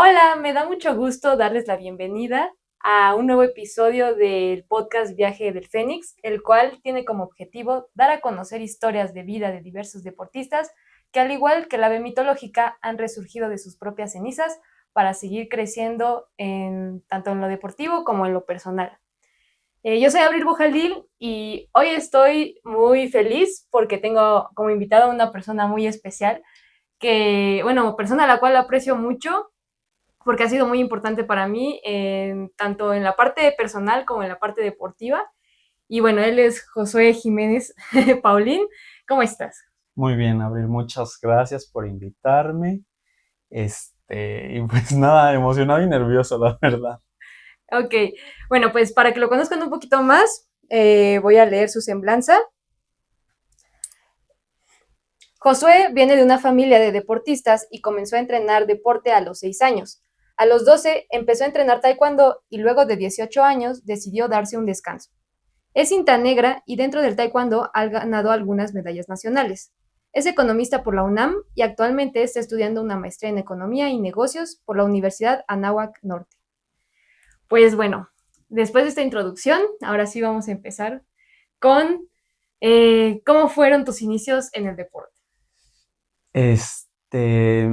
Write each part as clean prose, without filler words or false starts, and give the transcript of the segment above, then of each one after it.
Hola, me da mucho gusto darles la bienvenida a un nuevo episodio del podcast Viaje del Fénix, el cual tiene como objetivo dar a conocer historias de vida de diversos deportistas que, al igual que la ave mitológica, han resurgido de sus propias cenizas para seguir creciendo tanto en lo deportivo como en lo personal. Yo soy Abril Bujaldil y hoy estoy muy feliz porque tengo como invitada a una persona muy especial persona a la cual aprecio mucho porque ha sido muy importante para mí, tanto en la parte personal como en la parte deportiva. Y bueno, él es Josué Jiménez Paulín. ¿Cómo estás? Muy bien, Abril, muchas gracias por invitarme. Y pues nada, emocionado y nervioso, la verdad. Ok, bueno, pues para que lo conozcan un poquito más, voy a leer su semblanza. Josué viene de una familia de deportistas y comenzó a entrenar deporte a los 6 años. A los 12 empezó a entrenar taekwondo y luego de 18 años decidió darse un descanso. Es cinta negra y dentro del taekwondo ha ganado algunas medallas nacionales. Es economista por la UNAM y actualmente está estudiando una maestría en economía y negocios por la Universidad Anáhuac Norte. Pues bueno, después de esta introducción, ahora sí vamos a empezar con cómo fueron tus inicios en el deporte. Este,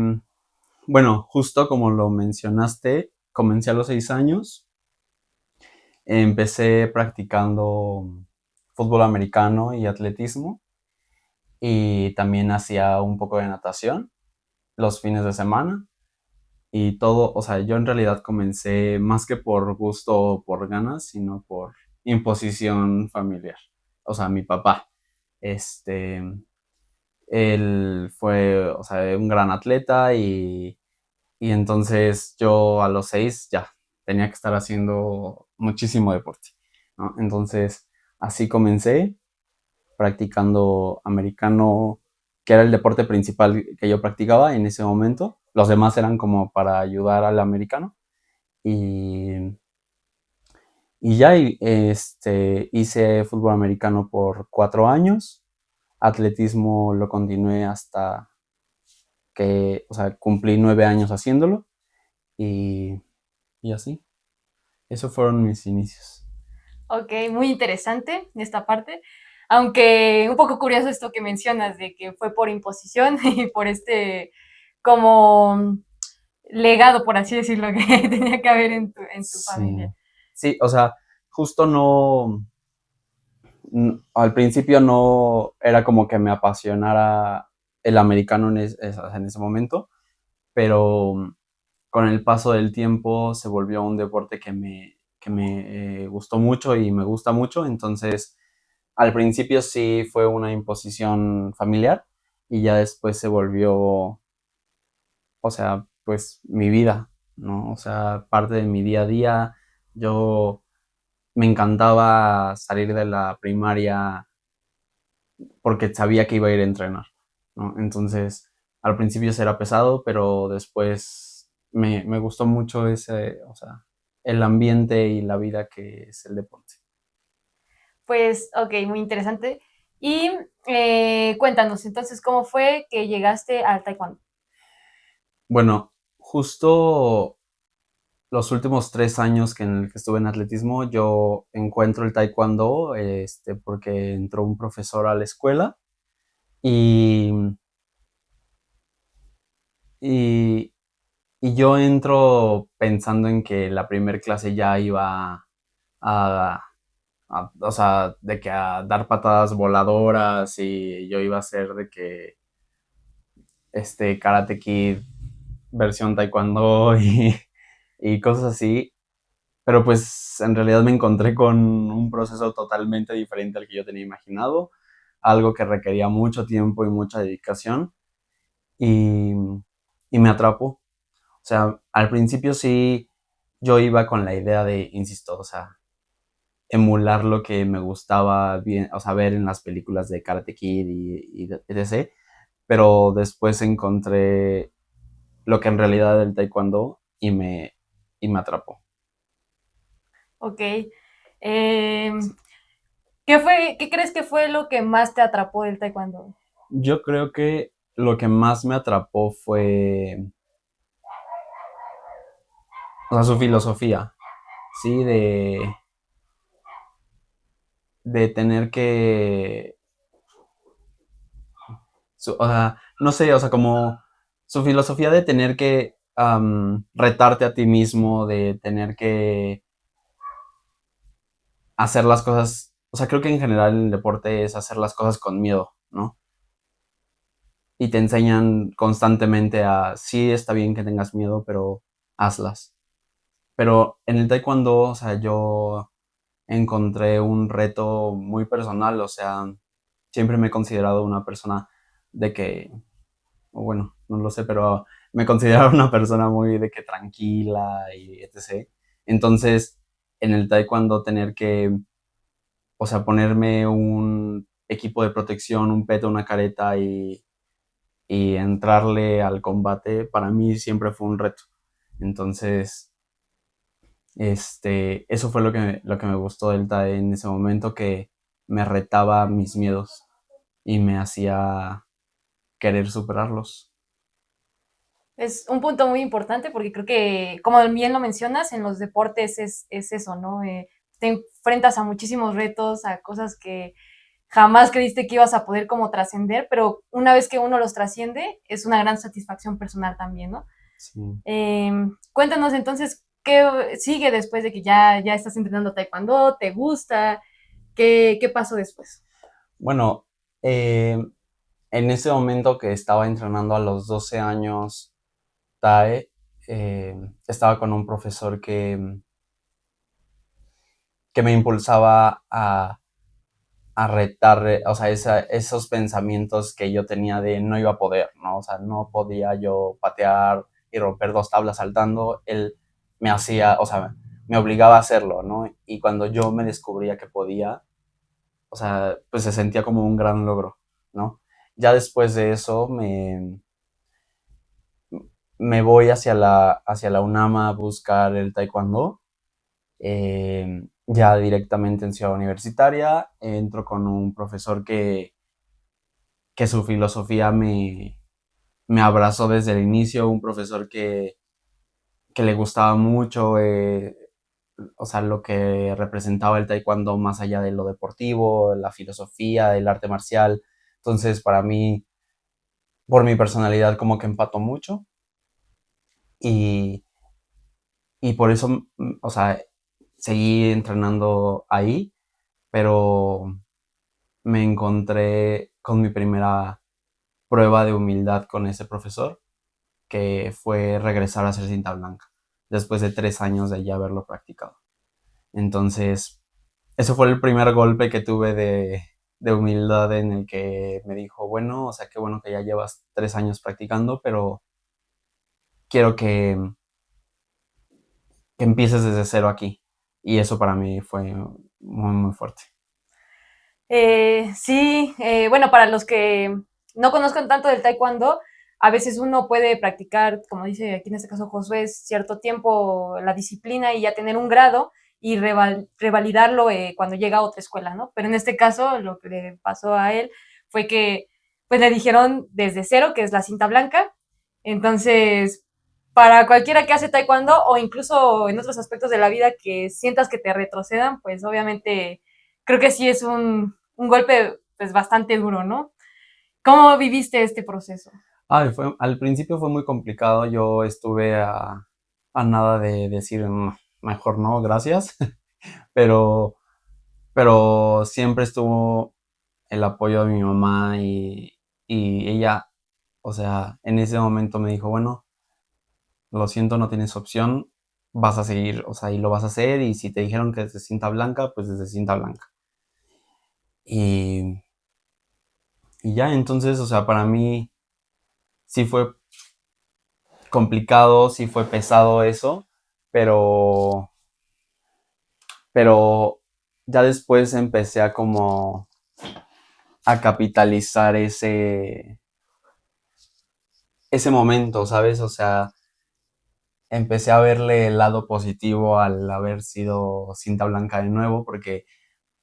bueno, justo como lo mencionaste, comencé a los 6 años. Empecé practicando fútbol americano y atletismo y también hacía un poco de natación los fines de semana. Y todo, o sea, yo en realidad comencé más que por gusto o por ganas, sino por imposición familiar. O sea, mi papá, este, él fue, o sea, un gran atleta y entonces yo a los 6 ya tenía que estar haciendo muchísimo deporte, ¿no? Entonces, así comencé practicando americano, que era el deporte principal que yo practicaba en ese momento. Los demás eran como para ayudar al americano. Y, y ya hice fútbol americano por 4 años. Atletismo lo continué hasta que, o sea, cumplí 9 años haciéndolo. Y, y así. Esos fueron mis inicios. Ok, muy interesante esta parte. Aunque un poco curioso esto que mencionas de que fue por imposición y por como legado, por así decirlo, que tenía que haber en tu Sí. familia. Sí, o sea, justo no, al principio no era como que me apasionara el americano en ese momento, pero con el paso del tiempo se volvió un deporte que me gustó mucho y me gusta mucho. Entonces, al principio sí fue una imposición familiar y ya después se volvió, o sea, pues mi vida, ¿no? O sea, parte de mi día a día. Yo me encantaba salir de la primaria porque sabía que iba a ir a entrenar, ¿no? Entonces, al principio será pesado, pero después me gustó mucho ese, o sea, el ambiente y la vida que es el deporte. Pues, ok, muy interesante. Y cuéntanos, entonces, ¿cómo fue que llegaste al taekwondo? Bueno, justo los últimos 3 años en el que estuve en atletismo, yo encuentro el taekwondo, porque entró un profesor a la escuela y, y, y yo entro pensando en que la primer clase ya iba a, o sea, de que a dar patadas voladoras y yo iba a ser de que Karate Kid versión taekwondo y cosas así. Pero pues en realidad me encontré con un proceso totalmente diferente al que yo tenía imaginado, algo que requería mucho tiempo y mucha dedicación y, y me atrapó. O sea, al principio sí yo iba con la idea de, insisto, o sea, emular lo que me gustaba bien, o sea, ver en las películas de Karate Kid y etc. Pero después encontré lo que en realidad era el taekwondo y me atrapó. Ok. Eh, ¿qué crees que fue lo que más te atrapó del taekwondo? Yo creo que lo que más me atrapó fue o sea, su filosofía, ¿sí? De tener que, o sea, no sé, o sea, como su filosofía de tener que retarte a ti mismo, de tener que hacer las cosas, o sea, creo que en general el deporte es hacer las cosas con miedo, ¿no? Y te enseñan constantemente a, sí, está bien que tengas miedo, pero hazlas. Pero en el taekwondo, o sea, yo encontré un reto muy personal, o sea, siempre me he considerado una persona de que, o bueno, no lo sé, pero me considero una persona muy de que tranquila y etc. Entonces, en el taekwondo tener que, o sea, ponerme un equipo de protección, un peto, una careta y entrarle al combate, para mí siempre fue un reto. Entonces, eso fue lo que me gustó del TAE en ese momento, que me retaba mis miedos y me hacía querer superarlos. Es un punto muy importante porque creo que, como bien lo mencionas, en los deportes es eso, ¿no? Te enfrentas a muchísimos retos, a cosas que jamás creíste que ibas a poder como trascender, pero una vez que uno los trasciende, es una gran satisfacción personal también, ¿no? Sí. Cuéntanos entonces, ¿qué sigue después de que ya estás entrenando taekwondo? ¿Te gusta? ¿Qué pasó después? Bueno, en ese momento que estaba entrenando a los 12 años TAE, estaba con un profesor que me impulsaba a retar, o sea, esos pensamientos que yo tenía de no iba a poder, ¿no? O sea, no podía yo patear y romper dos tablas saltando, él me hacía, o sea, me obligaba a hacerlo, ¿no? Y cuando yo me descubría que podía, o sea, pues se sentía como un gran logro, ¿no? Ya después de eso me voy hacia la UNAMA a buscar el taekwondo, ya directamente en Ciudad Universitaria, entro con un profesor que su filosofía me abrazó desde el inicio, un profesor que le gustaba mucho, o sea, lo que representaba el taekwondo más allá de lo deportivo, la filosofía, el arte marcial. Entonces, para mí, por mi personalidad, como que empató mucho y, y por eso, o sea, seguí entrenando ahí, pero me encontré con mi primera prueba de humildad con ese profesor, que fue regresar a hacer cinta blanca, después de 3 años de ya haberlo practicado. Entonces, eso fue el primer golpe que tuve de humildad, en el que me dijo, bueno, o sea, qué bueno que ya llevas 3 años practicando, pero quiero que empieces desde cero aquí. Y eso para mí fue muy, muy fuerte. Sí, bueno, para los que no conozcan tanto del taekwondo, a veces uno puede practicar, como dice aquí en este caso Josué, cierto tiempo la disciplina y ya tener un grado y revalidarlo cuando llega a otra escuela, ¿no? Pero en este caso lo que le pasó a él fue que pues le dijeron desde cero, que es la cinta blanca. Entonces, para cualquiera que hace taekwondo o incluso en otros aspectos de la vida que sientas que te retrocedan, pues obviamente creo que sí es un golpe pues bastante duro, ¿no? ¿Cómo viviste este proceso? Al principio fue muy complicado, yo estuve a nada de decir, mejor no, gracias, pero, pero siempre estuvo el apoyo de mi mamá y ella, o sea, en ese momento me dijo, bueno, lo siento, no tienes opción, vas a seguir, o sea, y lo vas a hacer, y si te dijeron que desde cinta blanca, pues desde cinta blanca. Y, y ya, entonces, o sea, para mí sí fue complicado, sí fue pesado eso, pero, pero ya después empecé a como a capitalizar ese momento, ¿sabes? O sea, empecé a verle el lado positivo al haber sido cinta blanca de nuevo, porque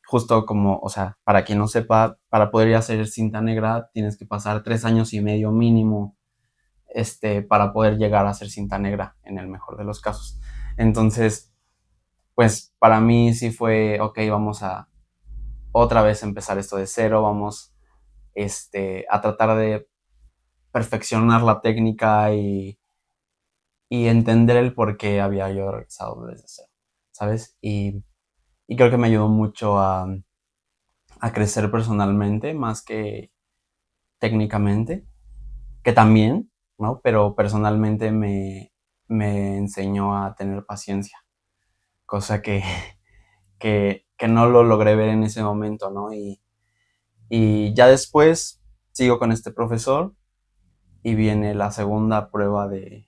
justo como, o sea, para quien no sepa, para poder ir a hacer cinta negra tienes que pasar 3 años y medio mínimo, para poder llegar a ser cinta negra, en el mejor de los casos. Entonces, pues para mí sí fue, ok, vamos a otra vez empezar esto de cero, vamos a tratar de perfeccionar la técnica y entender el por qué había yo regresado desde cero, ¿sabes? Y creo que me ayudó mucho a crecer personalmente más que técnicamente, que también, ¿no? Pero personalmente me enseñó a tener paciencia, cosa que no lo logré ver en ese momento, ¿no? Y ya después sigo con este profesor y viene la segunda prueba de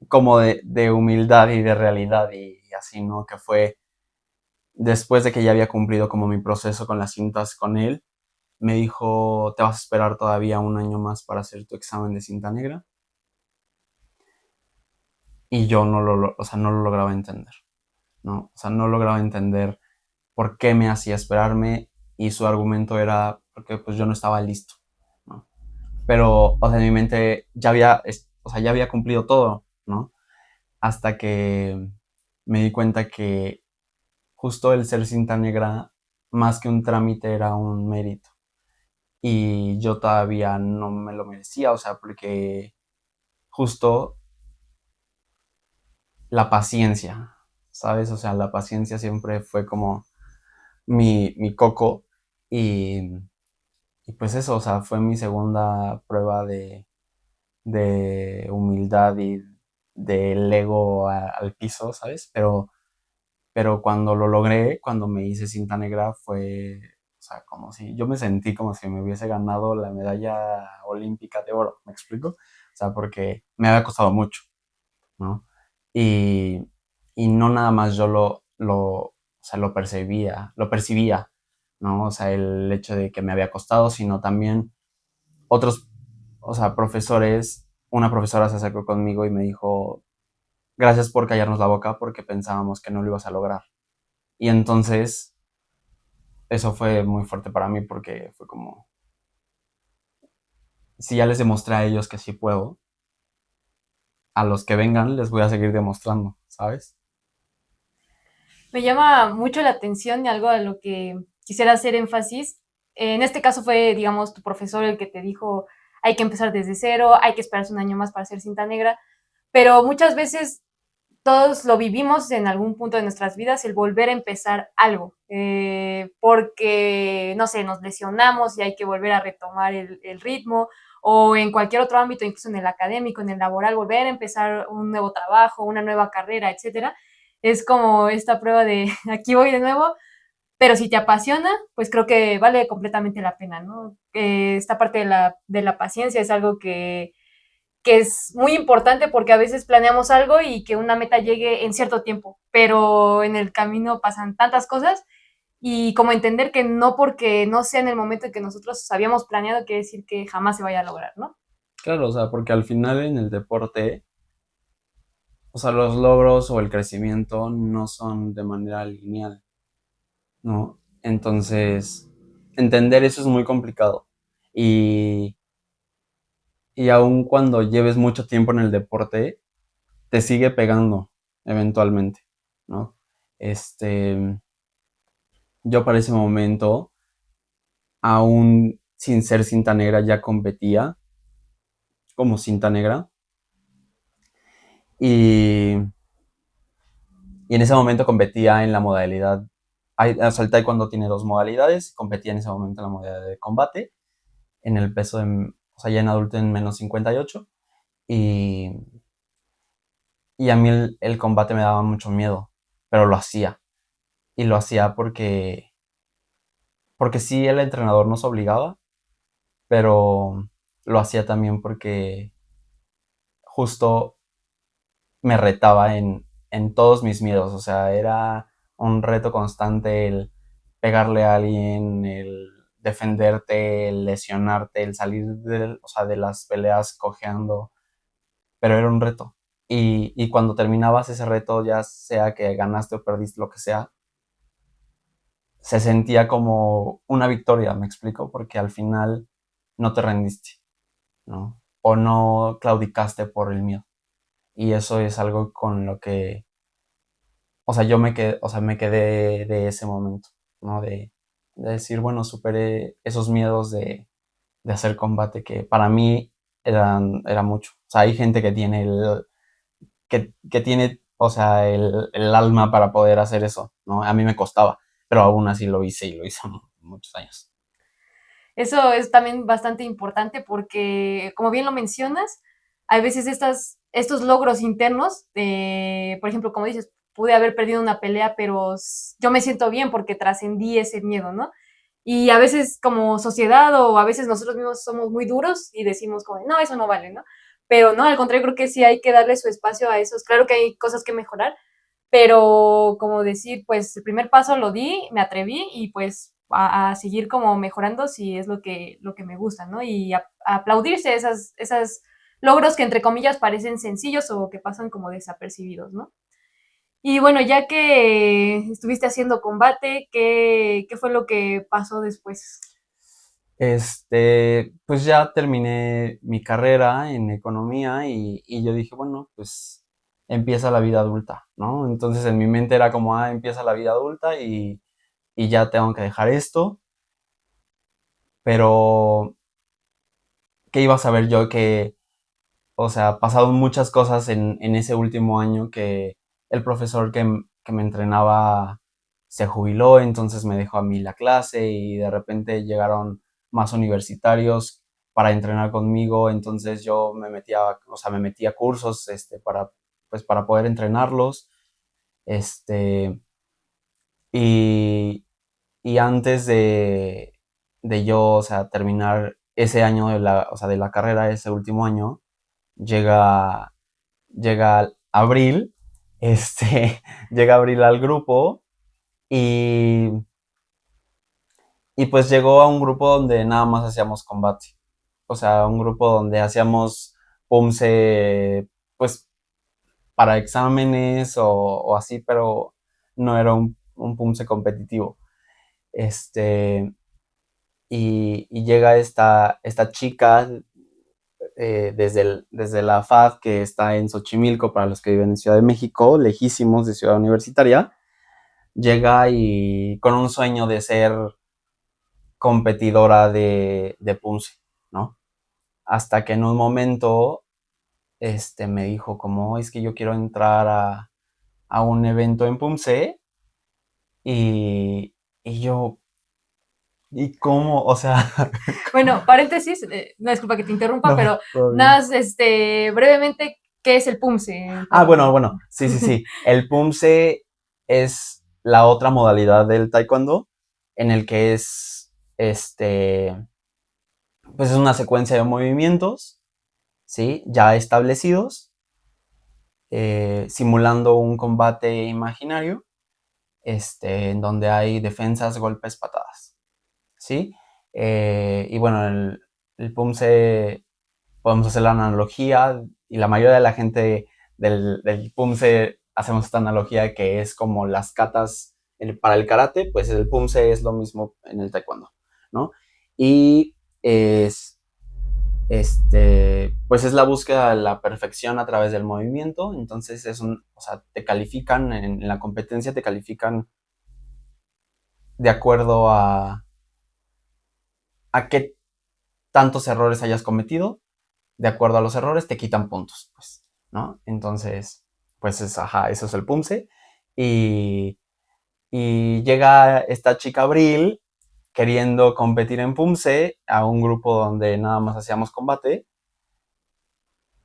como de humildad y de realidad y así, ¿no? Que fue después de que ya había cumplido como mi proceso con las cintas con él, me dijo, te vas a esperar todavía un año más para hacer tu examen de cinta negra. Y yo o sea, no lo lograba entender, ¿no? O sea, no lograba entender por qué me hacía esperarme y su argumento era porque pues yo no estaba listo, ¿no? Pero, o sea, en mi mente o sea, ya había cumplido todo, ¿no? Hasta que me di cuenta que justo el ser cinta negra, más que un trámite, era un mérito. Y yo todavía no me lo merecía, o sea, porque justo la paciencia, ¿sabes? O sea, la paciencia siempre fue como mi coco y, y pues eso, o sea, fue mi segunda prueba de humildad y del ego al piso, ¿sabes? Pero cuando lo logré, cuando me hice cinta negra, fue, o sea, como si yo me sentí como si me hubiese ganado la medalla olímpica de oro, ¿me explico? O sea, porque me había costado mucho, ¿no? Y, y no nada más yo o sea, lo percibía, ¿no? O sea, el hecho de que me había costado, sino también otros, o sea, profesores, una profesora se acercó conmigo y me dijo, gracias por callarnos la boca porque pensábamos que no lo ibas a lograr. Y entonces, eso fue muy fuerte para mí porque fue como, si ya les demostré a ellos que sí puedo, a los que vengan les voy a seguir demostrando, ¿sabes? Me llama mucho la atención y algo a lo que quisiera hacer énfasis. En este caso fue, digamos, tu profesor el que te dijo hay que empezar desde cero, hay que esperarse un año más para hacer cinta negra, pero muchas veces todos lo vivimos en algún punto de nuestras vidas, el volver a empezar algo, porque, no sé, nos lesionamos y hay que volver a retomar el ritmo, o en cualquier otro ámbito, incluso en el académico, en el laboral, volver a empezar un nuevo trabajo, una nueva carrera, etcétera. Es como esta prueba de aquí voy de nuevo, pero si te apasiona, pues creo que vale completamente la pena, ¿no? Esta parte de la paciencia es algo que es muy importante porque a veces planeamos algo y que una meta llegue en cierto tiempo, pero en el camino pasan tantas cosas y como entender que no porque no sea en el momento en que nosotros habíamos planeado quiere decir que jamás se vaya a lograr, ¿no? Claro, o sea, porque al final en el deporte, o sea, los logros o el crecimiento no son de manera lineal, ¿no? Entonces, entender eso es muy complicado. Y, y aun cuando lleves mucho tiempo en el deporte, te sigue pegando eventualmente, ¿no? Este, yo para ese momento, aún sin ser cinta negra, ya competía como cinta negra. Y, y en ese momento competía en la modalidad, o sea, el taekwondo tiene dos modalidades, competía en ese momento en la modalidad de combate, en el peso, o sea, ya en adulto en menos 58, y, y a mí el combate me daba mucho miedo, pero lo hacía, y lo hacía porque sí el entrenador nos obligaba, pero lo hacía también porque justo me retaba en todos mis miedos, o sea, era un reto constante el pegarle a alguien, el defenderte, el lesionarte, el salir o sea, de las peleas cojeando, pero era un reto. Y cuando terminabas ese reto, ya sea que ganaste o perdiste, lo que sea, se sentía como una victoria, me explico, porque al final no te rendiste, ¿no? o no claudicaste por el miedo. Y eso es algo con lo que, o sea, me quedé de ese momento, ¿no? De decir, bueno, superé esos miedos de hacer combate que para mí era mucho. O sea, hay gente que tiene que tiene, o sea, el alma para poder hacer eso, ¿no? A mí me costaba, pero aún así lo hice y lo hice muchos años. Eso es también bastante importante porque, como bien lo mencionas, hay veces estos logros internos, por ejemplo, como dices, pude haber perdido una pelea, pero yo me siento bien porque trascendí ese miedo, ¿no? Y a veces como sociedad o a veces nosotros mismos somos muy duros y decimos como, no, eso no vale, ¿no? Pero no, al contrario, creo que sí hay que darle su espacio a esos. Claro que hay cosas que mejorar, pero como decir, pues el primer paso lo di, me atreví y pues a seguir como mejorando si es lo que me gusta, ¿no? Y a aplaudirse esas logros que entre comillas parecen sencillos o que pasan como desapercibidos, ¿no? Y bueno, ya que estuviste haciendo combate, ¿qué fue lo que pasó después? Pues ya terminé mi carrera en economía y yo dije, bueno, pues empieza la vida adulta, ¿no? Entonces en mi mente era como, empieza la vida adulta y ya tengo que dejar esto, pero ¿qué iba a saber yo que, o sea, pasaron muchas cosas en ese último año que el profesor que me entrenaba se jubiló, entonces me dejó a mí la clase y de repente llegaron más universitarios para entrenar conmigo, entonces yo o sea, me metí a cursos, pues para poder entrenarlos, este, y, y antes de yo, o sea, terminar ese año o sea, de la carrera, ese último año, llega, llega Abril, llega Abril al grupo y, y pues llegó a un grupo donde nada más hacíamos combate. O sea, un grupo donde hacíamos PUMSE, pues para exámenes o así, pero no era un PUMSE competitivo. Este, y llega esta chica desde la FAD que está en Xochimilco, para los que viven en Ciudad de México, lejísimos de Ciudad Universitaria, llega y con un sueño de ser competidora de Punce, ¿no? Hasta que en un momento me dijo como, es que yo quiero entrar a un evento en Punce y yo, ¿y cómo? O sea, Bueno, paréntesis, no disculpa que te interrumpa, no, pero todo bien. nada, brevemente, ¿qué es el PUMSE? Bueno, sí, sí, sí. El Pumse es la otra modalidad del taekwondo en el que pues es una secuencia de movimientos, ¿sí? Ya establecidos, simulando un combate imaginario, en donde hay defensas, golpes, patadas, ¿sí? Y bueno, el Pumse podemos hacer la analogía y la mayoría de la gente del PUMSE hacemos esta analogía que es como las katas para el karate, pues el PUMSE es lo mismo en el taekwondo, ¿no? Y es, pues es la búsqueda de la perfección a través del movimiento, entonces o sea, te califican en la competencia, te califican de acuerdo a qué tantos errores hayas cometido, de acuerdo a los errores, te quitan puntos, pues, ¿no? Entonces, pues ajá, eso es el PUMSE. Y, y llega esta chica Abril queriendo competir en PUMSE a un grupo donde nada más hacíamos combate.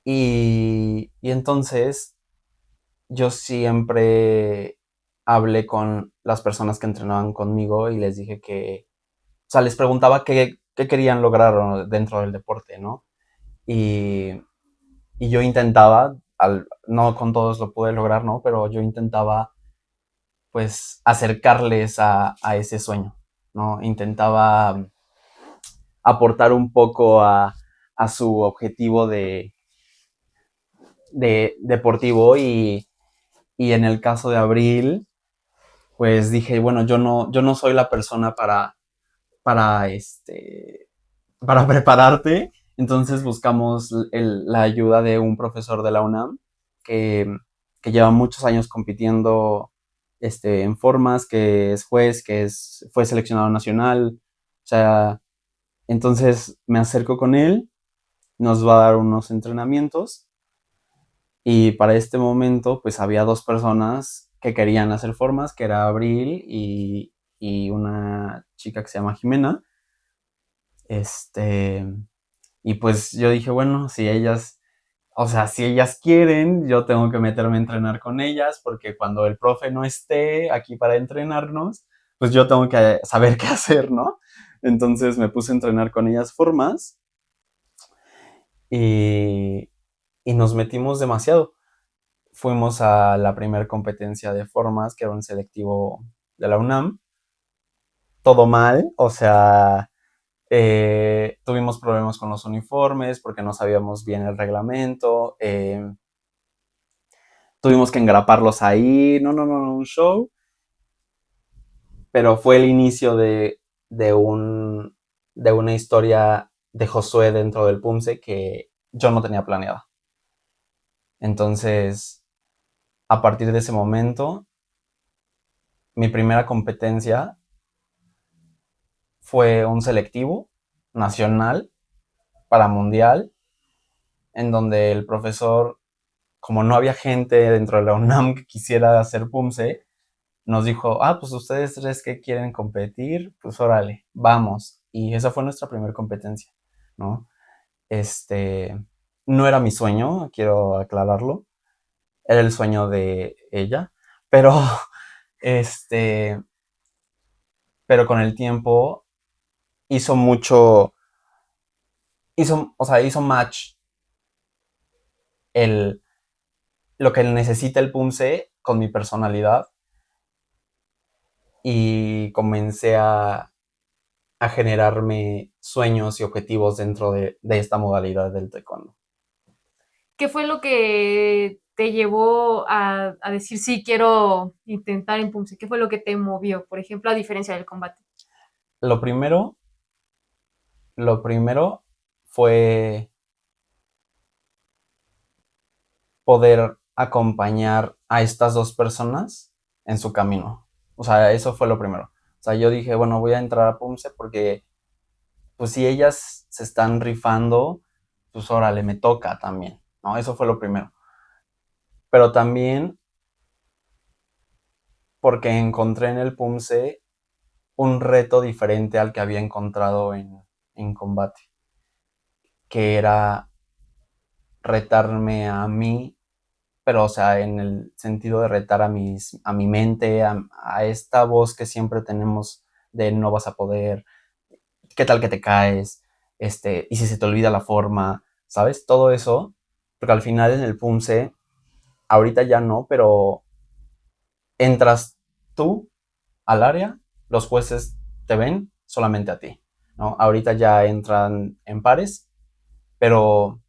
Y entonces yo siempre hablé con las personas que entrenaban conmigo y les dije o sea, les preguntaba qué querían lograr dentro del deporte, ¿no? Y, y yo intentaba, no con todos lo pude lograr, ¿no? Pero yo intentaba, pues, acercarles a ese sueño, ¿no? Intentaba aportar un poco a su objetivo de deportivo y en el caso de Abril, pues dije, bueno, yo no soy la persona para, para prepararte, Entonces buscamos la ayuda de un profesor de la UNAM que, que lleva muchos años compitiendo en formas, que es juez, fue seleccionado nacional. O sea, entonces me acerco con él, nos va a dar unos entrenamientos y para este momento pues había dos personas que querían hacer formas, que era Abril y una chica que se llama Jimena. Este, y pues yo dije, bueno, si ellas, o sea, si ellas quieren, yo tengo que meterme a entrenar con ellas, porque cuando el profe no esté aquí para entrenarnos, pues yo tengo que saber qué hacer, ¿no? Entonces me puse a entrenar con ellas formas y, y nos metimos demasiado. Fuimos a la primera competencia de formas, que era un selectivo de la UNAM. Todo mal, o sea, tuvimos problemas con los uniformes porque no sabíamos bien el reglamento. Tuvimos que engraparlos ahí. No, no, no, no, un show. Pero fue el inicio de, un, de una historia de Josué dentro del PUMSE que yo no tenía planeada. Entonces, a partir de ese momento, mi primera competencia fue un selectivo nacional para mundial, en donde el profesor, como no había gente dentro de la UNAM que quisiera hacer PUMSE, nos dijo, pues ustedes tres que quieren competir, pues órale, vamos. Y esa fue nuestra primera competencia, ¿no? Este, no era mi sueño, quiero aclararlo, era el sueño de ella, pero, este, pero con el tiempo hizo mucho, hizo match el, lo que necesita el PUMSE con mi personalidad y comencé a generarme sueños y objetivos dentro de esta modalidad del taekwondo. ¿Qué fue lo que te llevó a decir, sí, quiero intentar en Pumse? ¿Qué fue lo que te movió, por ejemplo, a diferencia del combate? Lo primero, lo primero fue poder acompañar a estas dos personas en su camino. O sea, eso fue lo primero. O sea, yo dije, bueno, voy a entrar a Pumse porque, pues si ellas se están rifando, pues órale, me toca también, ¿no? Eso fue lo primero. Pero también porque encontré en el PUMSE un reto diferente al que había encontrado en combate, que era retarme a mí, pero o sea, en el sentido de retar a mi mente, a esta voz que siempre tenemos de no vas a poder, qué tal que te caes, y si se te olvida la forma, ¿sabes? Todo eso, porque al final en el PUMSE, ahorita ya no, pero entras tú al área, los jueces te ven solamente a ti, ¿no? Ahorita ya entran en pares, pero,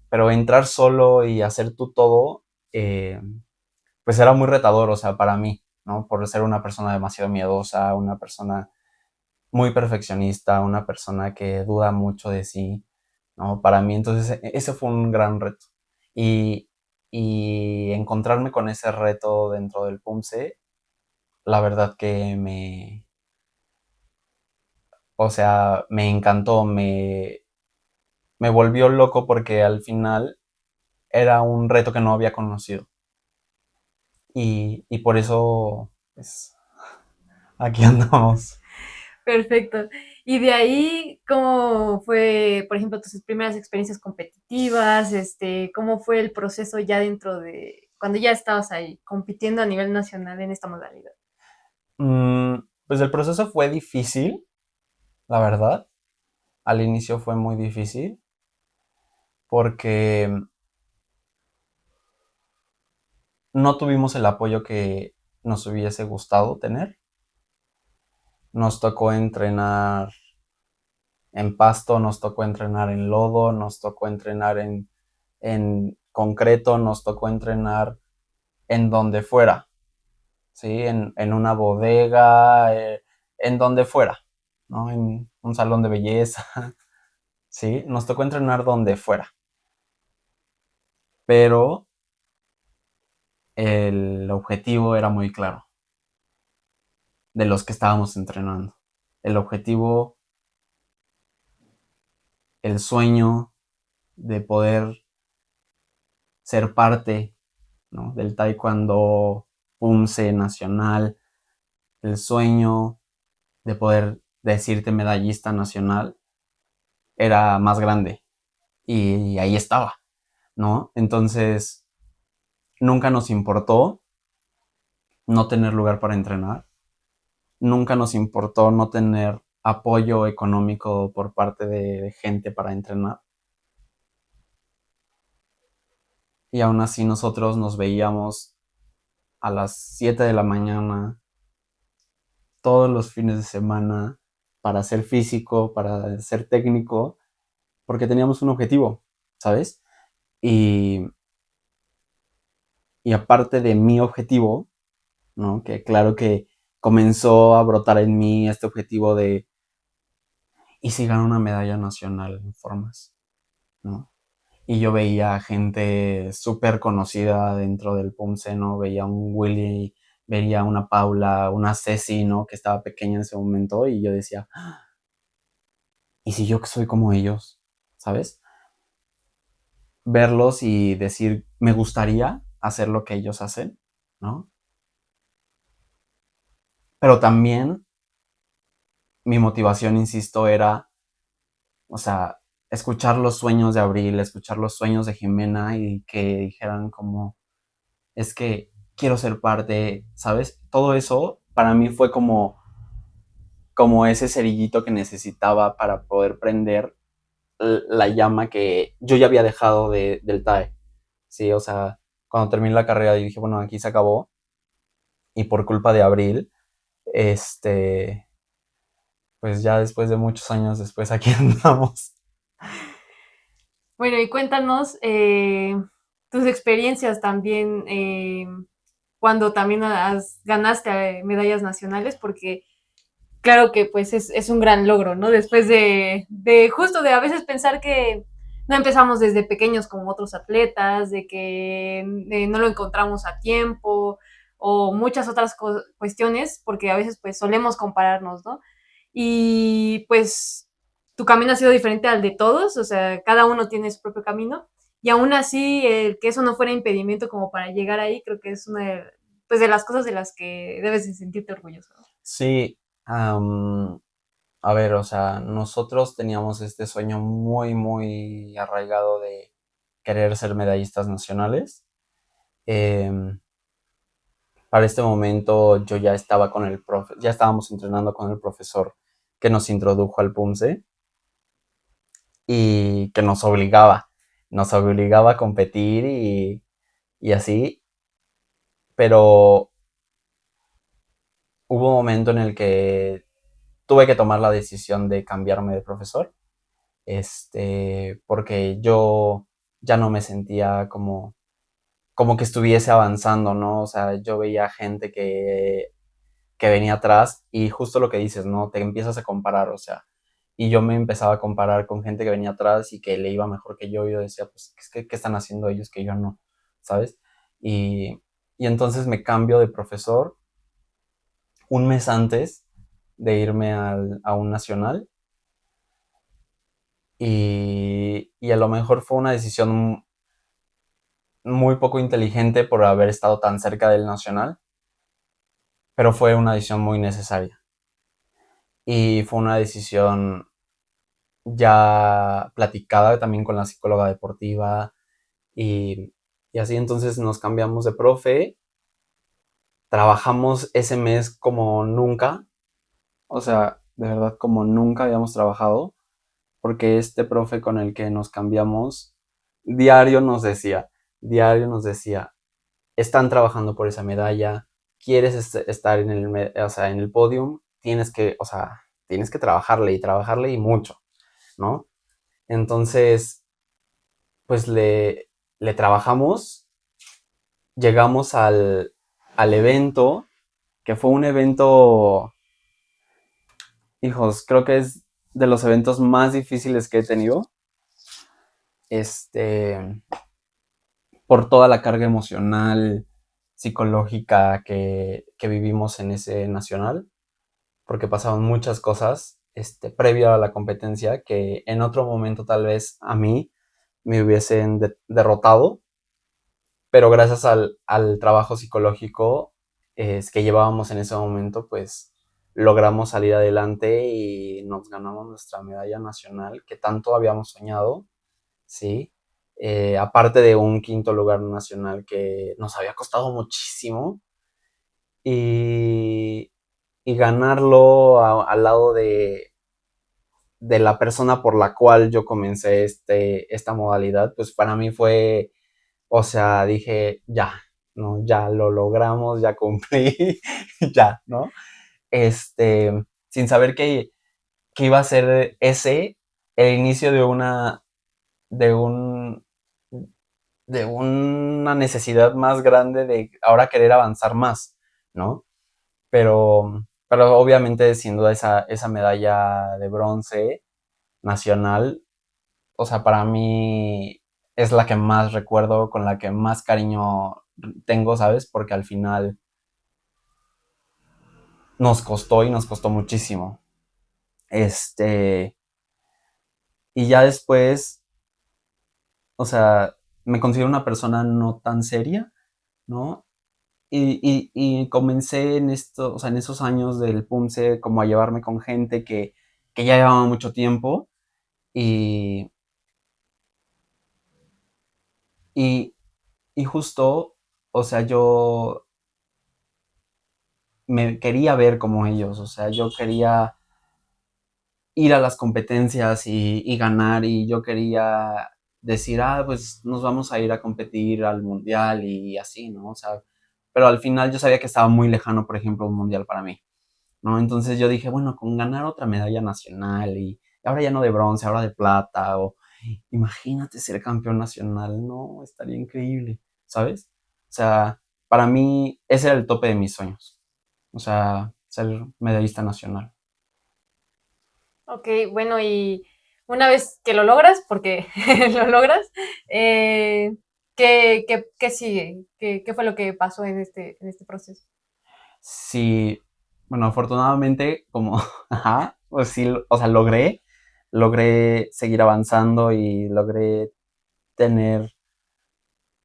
pero entrar solo y hacer tú todo, pues era muy retador, o sea, para mí, ¿no? Por ser una persona demasiado miedosa, una persona muy perfeccionista, una persona que duda mucho de sí, ¿no? Para mí, entonces, ese fue un gran reto. Y, y encontrarme con ese reto dentro del PUMSE, la verdad que o sea, me encantó, me volvió loco porque al final era un reto que no había conocido. Y por eso, pues, aquí andamos. Perfecto. Y de ahí, ¿cómo fue, por ejemplo, tus primeras experiencias competitivas? ¿Cómo fue el proceso ya dentro de, cuando ya estabas ahí, compitiendo a nivel nacional en esta modalidad? Pues el proceso fue difícil, la verdad. Al inicio fue muy difícil porque no tuvimos el apoyo que nos hubiese gustado tener. Nos tocó entrenar en pasto, nos tocó entrenar en lodo, nos tocó entrenar en concreto, nos tocó entrenar en donde fuera, ¿sí? En una bodega, en donde fuera, ¿no? En un salón de belleza. ¿sí? Nos tocó entrenar donde fuera, pero el objetivo era muy claro de los que estábamos entrenando. El objetivo, el sueño de poder ser parte, ¿no?, del taekwondo Pumse nacional, el sueño de poder decirte medallista nacional era más grande y ahí estaba, ¿no? Entonces, nunca nos importó no tener lugar para entrenar, nunca nos importó no tener apoyo económico por parte de gente para entrenar. Y aún así nosotros nos veíamos a las 7 de la mañana, todos los fines de semana, para ser físico, para ser técnico, porque teníamos un objetivo, ¿sabes? Y, y aparte de mi objetivo, ¿no? Que claro que comenzó a brotar en mí este objetivo de, ¿y si gano una medalla nacional en formas? ¿No? Y yo veía gente súper conocida dentro del PUMSE, ¿no? Veía un Willy, veía una Paula, una Ceci, ¿no? Que estaba pequeña en ese momento y yo decía, ¿y si yo soy como ellos? ¿Sabes? Verlos y decir, me gustaría hacer lo que ellos hacen, ¿no? Pero también mi motivación, insisto, era, o sea, escuchar los sueños de Abril, escuchar los sueños de Jimena y que dijeran como, es que quiero ser parte, ¿sabes? Todo eso para mí fue como ese cerillito que necesitaba para poder prender la llama que yo ya había dejado del TAE, ¿sí? O sea, cuando terminé la carrera dije, bueno, aquí se acabó y por culpa de Abril, este, pues ya después de muchos años después aquí andamos. Bueno, y cuéntanos tus experiencias también cuando también ganaste medallas nacionales, porque claro que pues es un gran logro, ¿no? Después de justo de a veces pensar que no empezamos desde pequeños como otros atletas, de que no lo encontramos a tiempo o muchas otras cuestiones, porque a veces pues solemos compararnos, ¿no? Y pues tu camino ha sido diferente al de todos, o sea, cada uno tiene su propio camino y aún así el que eso no fuera impedimento como para llegar ahí, creo que es una pues, de las cosas de las que debes de sentirte orgulloso, ¿no? Sí, a ver, o sea, nosotros teníamos este sueño muy, muy arraigado de querer ser medallistas nacionales. Em, para este momento yo ya estaba con el profe, ya estábamos entrenando con el profesor que nos introdujo al PUMSE y que nos obligaba a competir y así, pero hubo un momento en el que tuve que tomar la decisión de cambiarme de profesor, porque yo ya no me sentía como que estuviese avanzando, ¿no? O sea, yo veía gente que venía atrás y justo lo que dices, ¿no? Te empiezas a comparar, o sea, y yo me empezaba a comparar con gente que venía atrás y que le iba mejor que yo y yo decía, pues, ¿qué están haciendo ellos que yo no? ¿Sabes? Y entonces me cambio de profesor un mes antes de irme a un nacional y a lo mejor fue una decisión muy poco inteligente por haber estado tan cerca del nacional, pero fue una decisión muy necesaria. Y fue una decisión ya platicada también con la psicóloga deportiva y así entonces nos cambiamos de profe, trabajamos ese mes como nunca, o sea, de verdad como nunca habíamos trabajado, porque este profe con el que nos cambiamos diario nos decía, diario nos decía, están trabajando por esa medalla, quieres estar o sea, en el podium, tienes que, o sea, tienes que trabajarle y mucho, ¿no? Entonces, pues le trabajamos, llegamos al evento, que fue un evento, hijos, creo que es de los eventos más difíciles que he tenido, este, por toda la carga emocional, psicológica que vivimos en ese nacional, porque pasaron muchas cosas previo a la competencia que en otro momento tal vez a mí me hubiesen derrotado, pero gracias al trabajo psicológico que llevábamos en ese momento, pues logramos salir adelante y nos ganamos nuestra medalla nacional que tanto habíamos soñado, ¿sí? Aparte de un quinto lugar nacional que nos había costado muchísimo y, y ganarlo al lado de la persona por la cual yo comencé esta modalidad, pues para mí fue, o sea, dije, ya, ¿no? Ya lo logramos, ya cumplí, ya, ¿no? Sin saber que iba a ser ese el inicio de un, de una necesidad más grande de ahora querer avanzar más, ¿no? Pero obviamente, sin duda, esa medalla de bronce nacional, o sea, para mí es la que más recuerdo, con la que más cariño tengo, ¿sabes? Porque al final nos costó y nos costó muchísimo. Este, y ya después, o sea, me considero una persona no tan seria, ¿no? Y comencé en esto, o sea, en esos años del PUMSE, como a llevarme con gente que ya llevaba mucho tiempo y, y, y justo, o sea, yo me quería ver como ellos, o sea, yo quería ir a las competencias y ganar y yo quería decir, pues nos vamos a ir a competir al mundial y así, ¿no? O sea, pero al final yo sabía que estaba muy lejano, por ejemplo, un mundial para mí, ¿no? Entonces yo dije, bueno, con ganar otra medalla nacional y ahora ya no de bronce, ahora de plata, o imagínate ser campeón nacional, no, estaría increíble, ¿sabes? O sea, para mí ese era el tope de mis sueños, o sea, ser medallista nacional. Ok, bueno, y una vez que lo logras, porque lo logras, eh, ¿qué sigue? ¿Qué fue lo que pasó en este proceso? Sí, bueno, afortunadamente, como, ajá, pues sí, o sea, logré seguir avanzando y logré tener,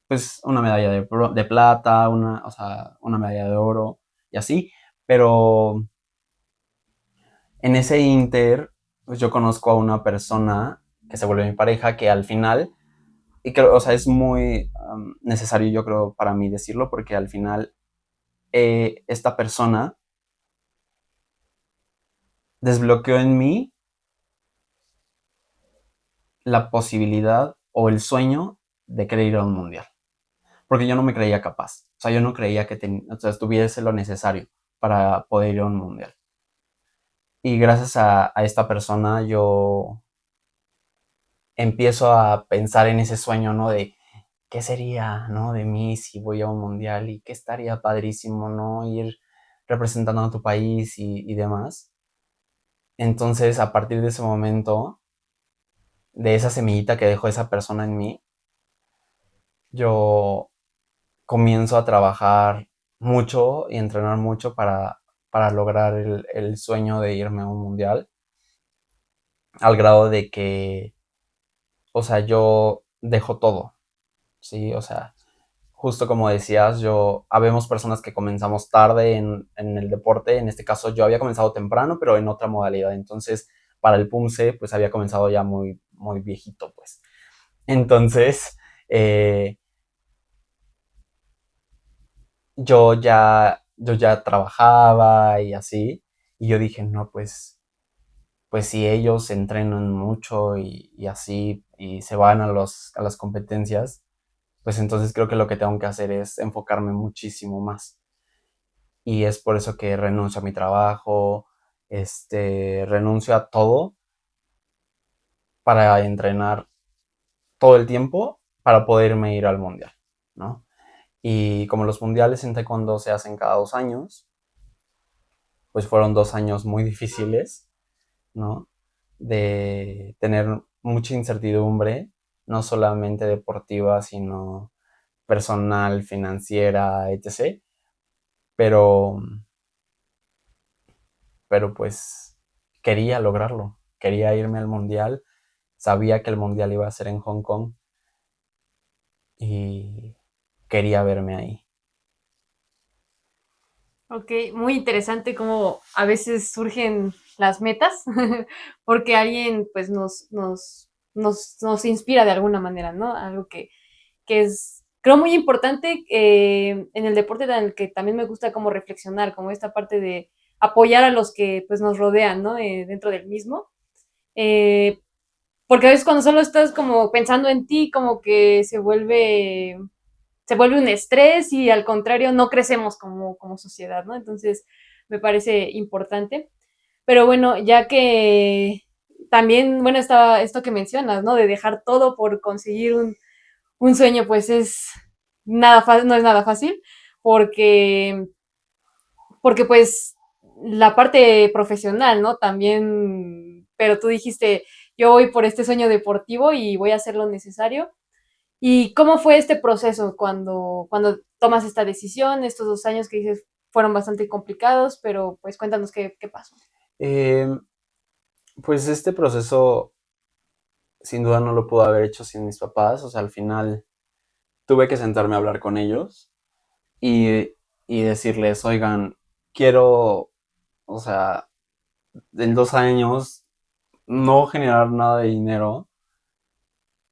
pues, una medalla de plata, o sea, una medalla de oro y así, pero en ese inter, pues yo conozco a una persona que se vuelve mi pareja, que al final, y creo, o sea, es muy necesario, yo creo, para mí decirlo, porque al final esta persona desbloqueó en mí la posibilidad o el sueño de querer ir a un mundial. Porque yo no me creía capaz. O sea, yo no creía que o sea, tuviese lo necesario para poder ir a un mundial. Y gracias a esta persona yo empiezo a pensar en ese sueño, ¿no? De qué sería, ¿no? De mí si voy a un mundial y qué estaría padrísimo, ¿no? Ir representando a tu país y demás. Entonces, a partir de ese momento, de esa semillita que dejó esa persona en mí, yo comienzo a trabajar mucho y entrenar mucho para lograr el sueño de irme a un mundial, al grado de que, o sea, yo dejo todo, ¿sí? O sea, justo como decías, habemos personas que comenzamos tarde en el deporte, en este caso yo había comenzado temprano, pero en otra modalidad, entonces para el PUMSE, pues había comenzado ya muy, muy viejito, pues. Entonces, eh, yo ya trabajaba y así, y yo dije, no, pues si ellos entrenan mucho y así, y se van a las competencias, pues entonces creo que lo que tengo que hacer es enfocarme muchísimo más. Y es por eso que renuncio a mi trabajo, renuncio a todo para entrenar todo el tiempo para poderme ir al mundial, ¿no? Y como los mundiales en taekwondo se hacen cada 2 años, pues fueron 2 años muy difíciles, ¿no? de tener mucha incertidumbre, no solamente deportiva, sino personal, financiera, etc. Pero, pero pues quería lograrlo, quería irme al mundial, sabía que el mundial iba a ser en Hong Kong y quería verme ahí. Ok, muy interesante cómo a veces surgen las metas, porque alguien pues nos inspira de alguna manera, ¿no? Algo que es, creo, muy importante en el deporte en el que también me gusta como reflexionar, como esta parte de apoyar a los que pues nos rodean, ¿no? Dentro del mismo. Eh, Porque a veces cuando solo estás como pensando en ti, como que se vuelve un estrés y al contrario no crecemos como sociedad, ¿no? Entonces me parece importante. Pero bueno, ya que también, bueno, estaba esto que mencionas, ¿no? De dejar todo por conseguir un sueño, pues es no es nada fácil, porque, porque pues la parte profesional, ¿no? También, pero tú dijiste, yo voy por este sueño deportivo y voy a hacer lo necesario. ¿Y cómo fue este proceso cuando tomas esta decisión? Estos 2 años que dices fueron bastante complicados, pero pues cuéntanos qué pasó. Eh, pues este proceso sin duda no lo pude haber hecho sin mis papás, o sea, al final tuve que sentarme a hablar con ellos y, y decirles, oigan, quiero, o sea, en 2 años no generar nada de dinero,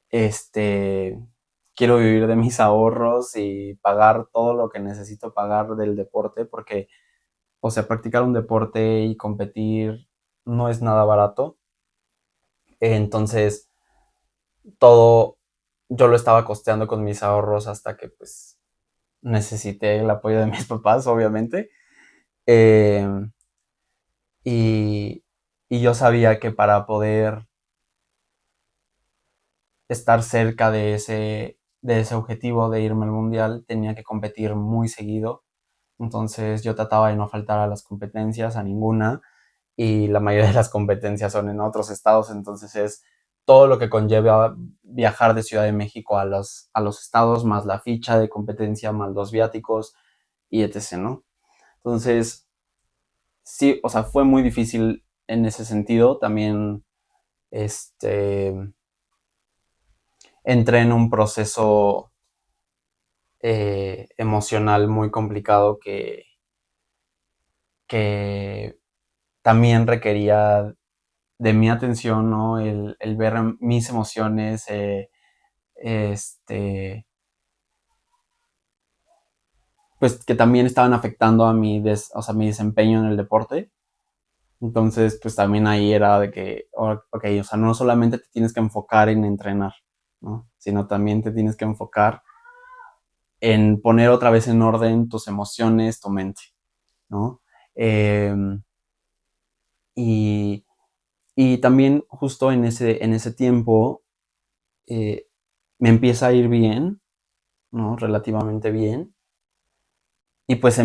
este, quiero vivir de mis ahorros y pagar todo lo que necesito pagar del deporte, porque, o sea, practicar un deporte y competir no es nada barato. Entonces, todo yo lo estaba costeando con mis ahorros hasta que, pues, necesité el apoyo de mis papás, obviamente. Eh, y, y yo sabía que para poder estar cerca de ese objetivo de irme al mundial tenía que competir muy seguido. Entonces yo trataba de no faltar a las competencias, a ninguna, y la mayoría de las competencias son en otros estados, entonces es todo lo que conlleva viajar de Ciudad de México a los estados, más la ficha de competencia, más los viáticos y etc., ¿no? Entonces, sí, o sea, fue muy difícil en ese sentido. También, este, entré en un proceso emocional muy complicado que también requería de mi atención, ¿no? El ver mis emociones, este, pues que también estaban afectando a o sea, mi desempeño en el deporte. Entonces, pues también ahí era de que, ok, o sea, no solamente te tienes que enfocar en entrenar, ¿no? Sino también te tienes que enfocar en poner otra vez en orden tus emociones, tu mente, ¿no? Eh, y, y también justo en ese tiempo eh, me empieza a ir bien, ¿no? Relativamente bien. Y pues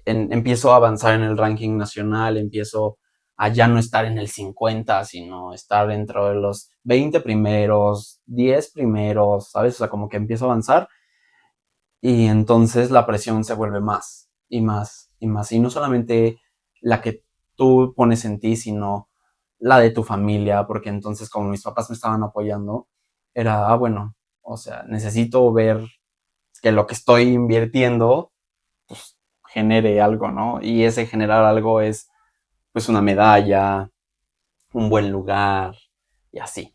empiezo a avanzar en el ranking nacional, empiezo a ya no estar en el 50, sino estar dentro de los 20 primeros, 10 primeros, ¿sabes? O sea, como que empiezo a avanzar y entonces la presión se vuelve más y más y más. Y no solamente la que tú pones en ti, sino la de tu familia, porque entonces como mis papás me estaban apoyando, era, bueno, o sea, necesito ver que lo que estoy invirtiendo pues, genere algo, ¿no? Y ese generar algo es pues una medalla, un buen lugar y así.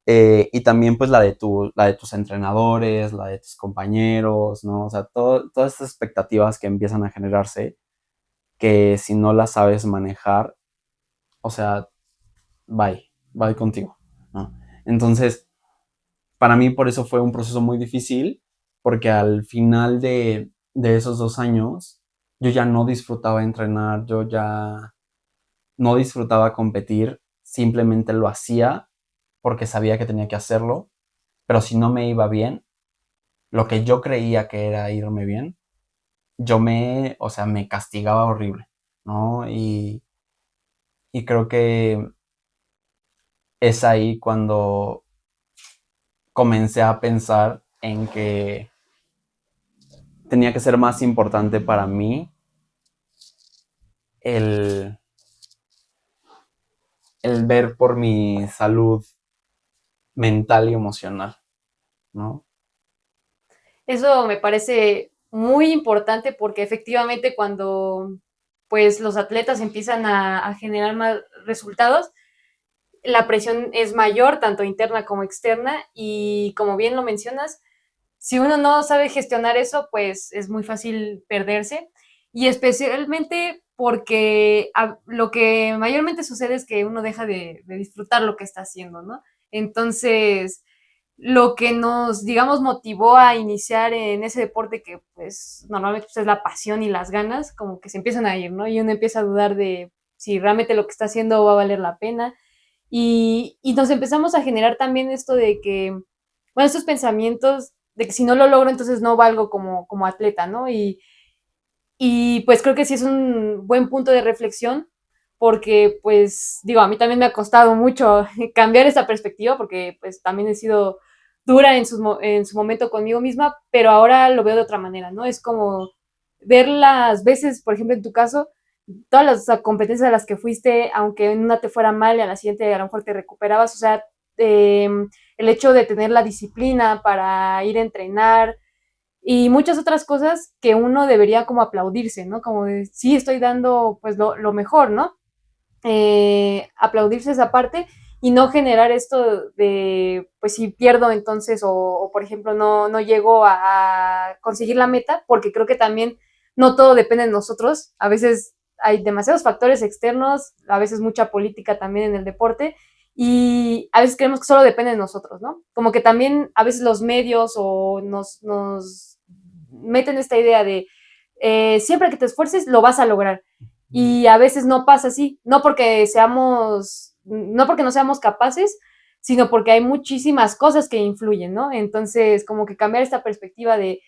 Y también pues la de tus entrenadores, la de tus compañeros, ¿no? O sea, todas estas expectativas que empiezan a generarse, que si no las sabes manejar, o sea, bye contigo, ¿no? Entonces, para mí por eso fue un proceso muy difícil, porque al final de esos 2 años, yo ya no disfrutaba entrenar, yo ya no disfrutaba competir, simplemente lo hacía porque sabía que tenía que hacerlo, pero si no me iba bien, lo que yo creía que era irme bien, o sea, me castigaba horrible, ¿no? Y creo que es ahí cuando comencé a pensar en que tenía que ser más importante para mí el, el ver por mi salud mental y emocional, ¿no? Eso me parece muy importante porque efectivamente cuando pues los atletas empiezan a generar más resultados, la presión es mayor, tanto interna como externa, y como bien lo mencionas, si uno no sabe gestionar eso, pues es muy fácil perderse. Y especialmente porque lo que mayormente sucede es que uno deja de disfrutar lo que está haciendo, ¿no? Entonces, lo que nos, digamos, motivó a iniciar en ese deporte que pues normalmente pues, es la pasión y las ganas, como que se empiezan a ir, ¿no? Y uno empieza a dudar de si realmente lo que está haciendo va a valer la pena. Y nos empezamos a generar también esto de que, bueno, estos pensamientos de que si no lo logro, entonces no valgo como atleta, ¿no? Y pues creo que sí es un buen punto de reflexión porque pues digo, a mí también me ha costado mucho cambiar esta perspectiva porque pues también he sido dura en su momento conmigo misma, pero ahora lo veo de otra manera, ¿no? Es como ver las veces, por ejemplo, en tu caso, todas las competencias a las que fuiste, aunque en una te fuera mal y a la siguiente a lo mejor te recuperabas, o sea, eh, el hecho de tener la disciplina para ir a entrenar, y muchas otras cosas que uno debería como aplaudirse, ¿no? Como de, sí, estoy dando pues lo mejor, ¿no? Aplaudirse esa parte y no generar esto de, pues si pierdo entonces o por ejemplo no llego a conseguir la meta, porque creo que también no todo depende de nosotros, a veces hay demasiados factores externos, a veces mucha política también en el deporte y a veces creemos que solo depende de nosotros, ¿no? Como que también a veces los medios o nos meten esta idea de siempre que te esfuerces lo vas a lograr. Y a veces no pasa así, no porque no seamos capaces, sino porque hay muchísimas cosas que influyen, ¿no? Entonces, como que cambiar esta perspectiva de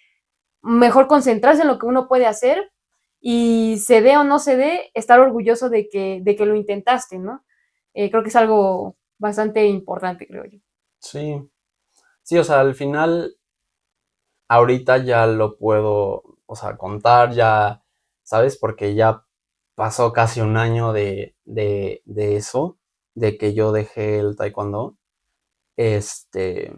mejor concentrarse en lo que uno puede hacer y se dé o no se dé, estar orgulloso de que lo intentaste, ¿no? Creo que es algo bastante importante, creo yo. Sí, sí, o sea, al final, ahorita ya lo puedo, o sea, contar, ya, ¿sabes? Porque ya pasó casi un año de eso, de que yo dejé el taekwondo. Este,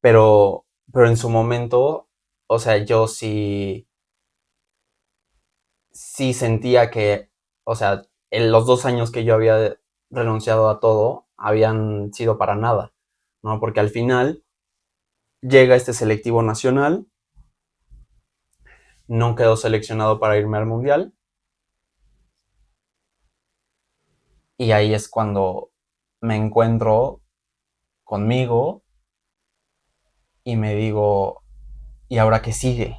pero en su momento, o sea, yo sí sentía que, o sea, en los 2 años que yo había renunciado a todo, habían sido para nada, ¿no? Porque al final llega este selectivo nacional, no quedó seleccionado para irme al mundial, y ahí es cuando me encuentro conmigo y me digo, ¿y ahora qué sigue?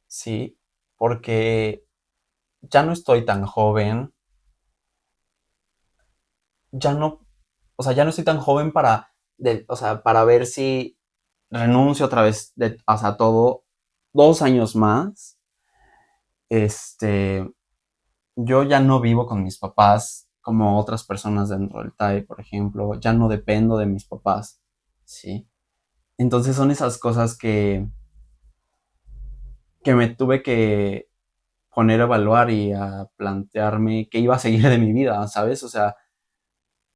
Sí, porque ya no estoy tan joven, ya no, o sea, ya no estoy tan joven o sea, para ver si renuncio otra vez o sea, todo, 2 años más. Este, yo ya no vivo con mis papás como otras personas dentro del TAI, por ejemplo, ya no dependo de mis papás, ¿sí? Entonces son esas cosas que me tuve que poner a evaluar y a plantearme qué iba a seguir de mi vida, ¿sabes? O sea,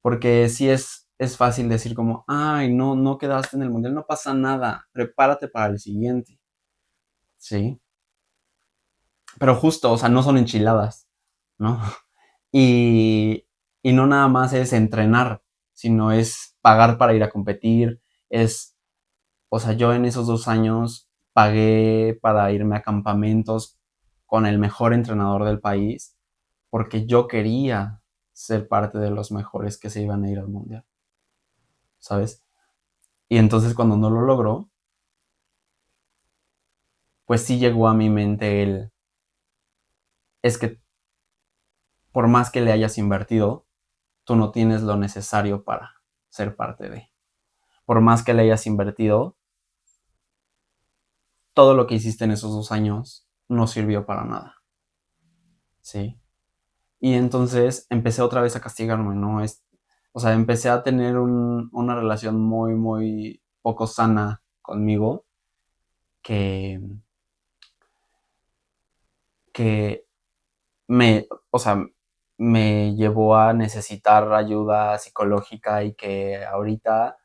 porque sí es fácil decir como, ay, no, no quedaste en el mundial, no pasa nada, prepárate para el siguiente, ¿sí? Pero justo, o sea, no son enchiladas, ¿no? Y, y no nada más es entrenar, sino es pagar para ir a competir, o sea, yo en esos 2 años pagué para irme a campamentos con el mejor entrenador del país, porque yo quería ser parte de los mejores que se iban a ir al mundial, ¿sabes? Y entonces cuando no lo logró, pues sí llegó a mi mente es que por más que le hayas invertido, tú no tienes lo necesario para ser parte de. Por más que le hayas invertido, todo lo que hiciste en esos 2 años no sirvió para nada, ¿sí? Y entonces empecé otra vez a castigarme, ¿no? O sea, empecé a tener una relación muy, muy poco sana conmigo que, que o sea, me llevó a necesitar ayuda psicológica y que ahorita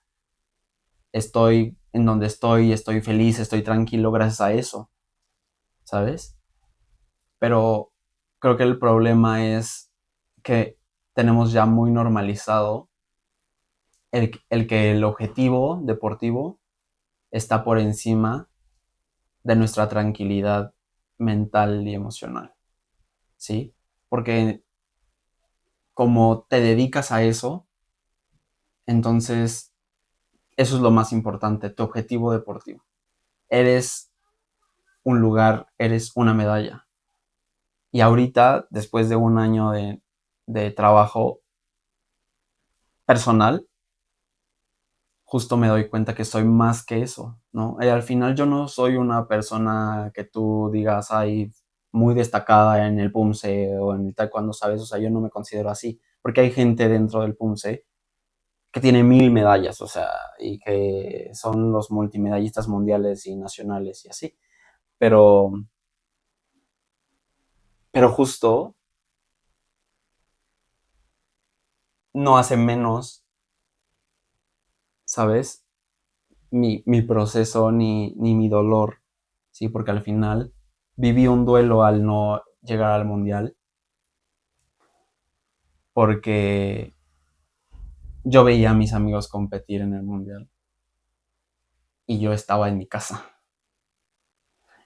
estoy en donde estoy feliz, estoy tranquilo gracias a eso, ¿sabes? Pero creo que el problema es que tenemos ya muy normalizado el que el objetivo deportivo está por encima de nuestra tranquilidad mental y emocional, ¿sí? Porque como te dedicas a eso, entonces eso es lo más importante, tu objetivo deportivo. Eres un lugar, eres una medalla. Y ahorita, después de un año de trabajo personal, justo me doy cuenta que soy más que eso, ¿no? Y al final yo no soy una persona que tú digas, ay, muy destacada en el PUMSE o en el taekwondo, ¿sabes? O sea, yo no me considero así, porque hay gente dentro del PUMSE que tiene 1000 medallas, o sea, y que son los multimedallistas mundiales y nacionales y así. Pero, pero justo no hace menos, ¿sabes? Mi proceso ni mi dolor, ¿sí? Porque al final viví un duelo al no llegar al mundial, porque yo veía a mis amigos competir en el mundial y yo estaba en mi casa.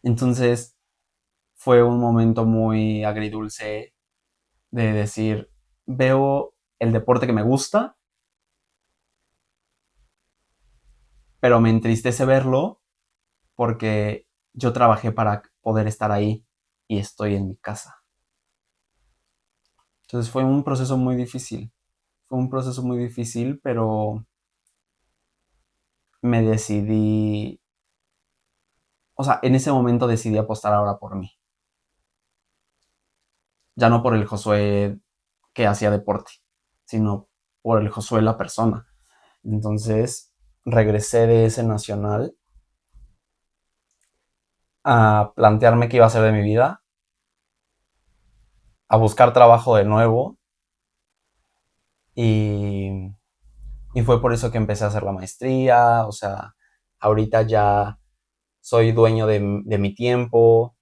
Entonces fue un momento muy agridulce de decir, veo el deporte que me gusta, pero me entristece verlo porque yo trabajé para poder estar ahí y estoy en mi casa. Entonces fue un proceso muy difícil. Fue un proceso muy difícil, pero me decidí, o sea, en ese momento decidí apostar ahora por mí. Ya no por el Josué que hacía deporte, sino por el Josué la persona. Entonces regresé de ese nacional a plantearme qué iba a hacer de mi vida, a buscar trabajo de nuevo y, y fue por eso que empecé a hacer la maestría, o sea, ahorita ya soy dueño de mi tiempo,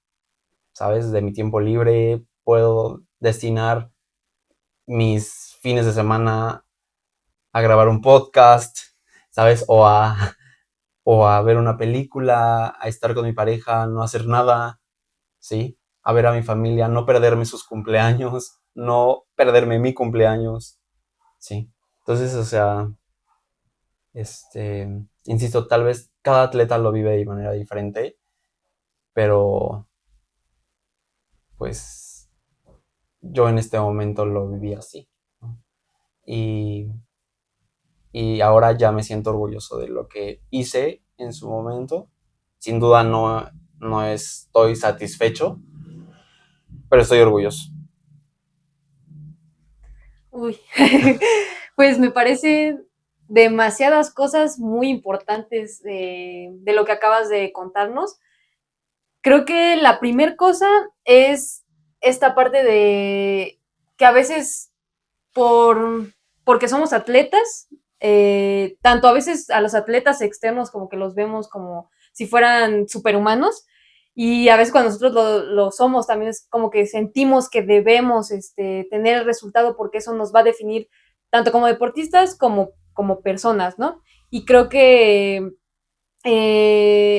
¿sabes? De mi tiempo libre, puedo destinar mis fines de semana a grabar un podcast, ¿sabes? O a ver una película, a estar con mi pareja, no hacer nada, ¿sí? A ver a mi familia, no perderme sus cumpleaños, no perderme mi cumpleaños, ¿sí? Entonces, o sea, insisto, tal vez cada atleta lo vive de manera diferente, pero pues yo en este momento lo viví así, ¿no? Y, y ahora ya me siento orgulloso de lo que hice en su momento. Sin duda no estoy satisfecho, pero estoy orgulloso. Uy, pues me parecen demasiadas cosas muy importantes de lo que acabas de contarnos. Creo que la primer cosa es esta parte de que a veces por, porque somos atletas, tanto a veces a los atletas externos como que los vemos como si fueran superhumanos, y a veces cuando nosotros lo somos también es como que sentimos que debemos tener el resultado porque eso nos va a definir tanto como deportistas como personas, ¿no? Y creo que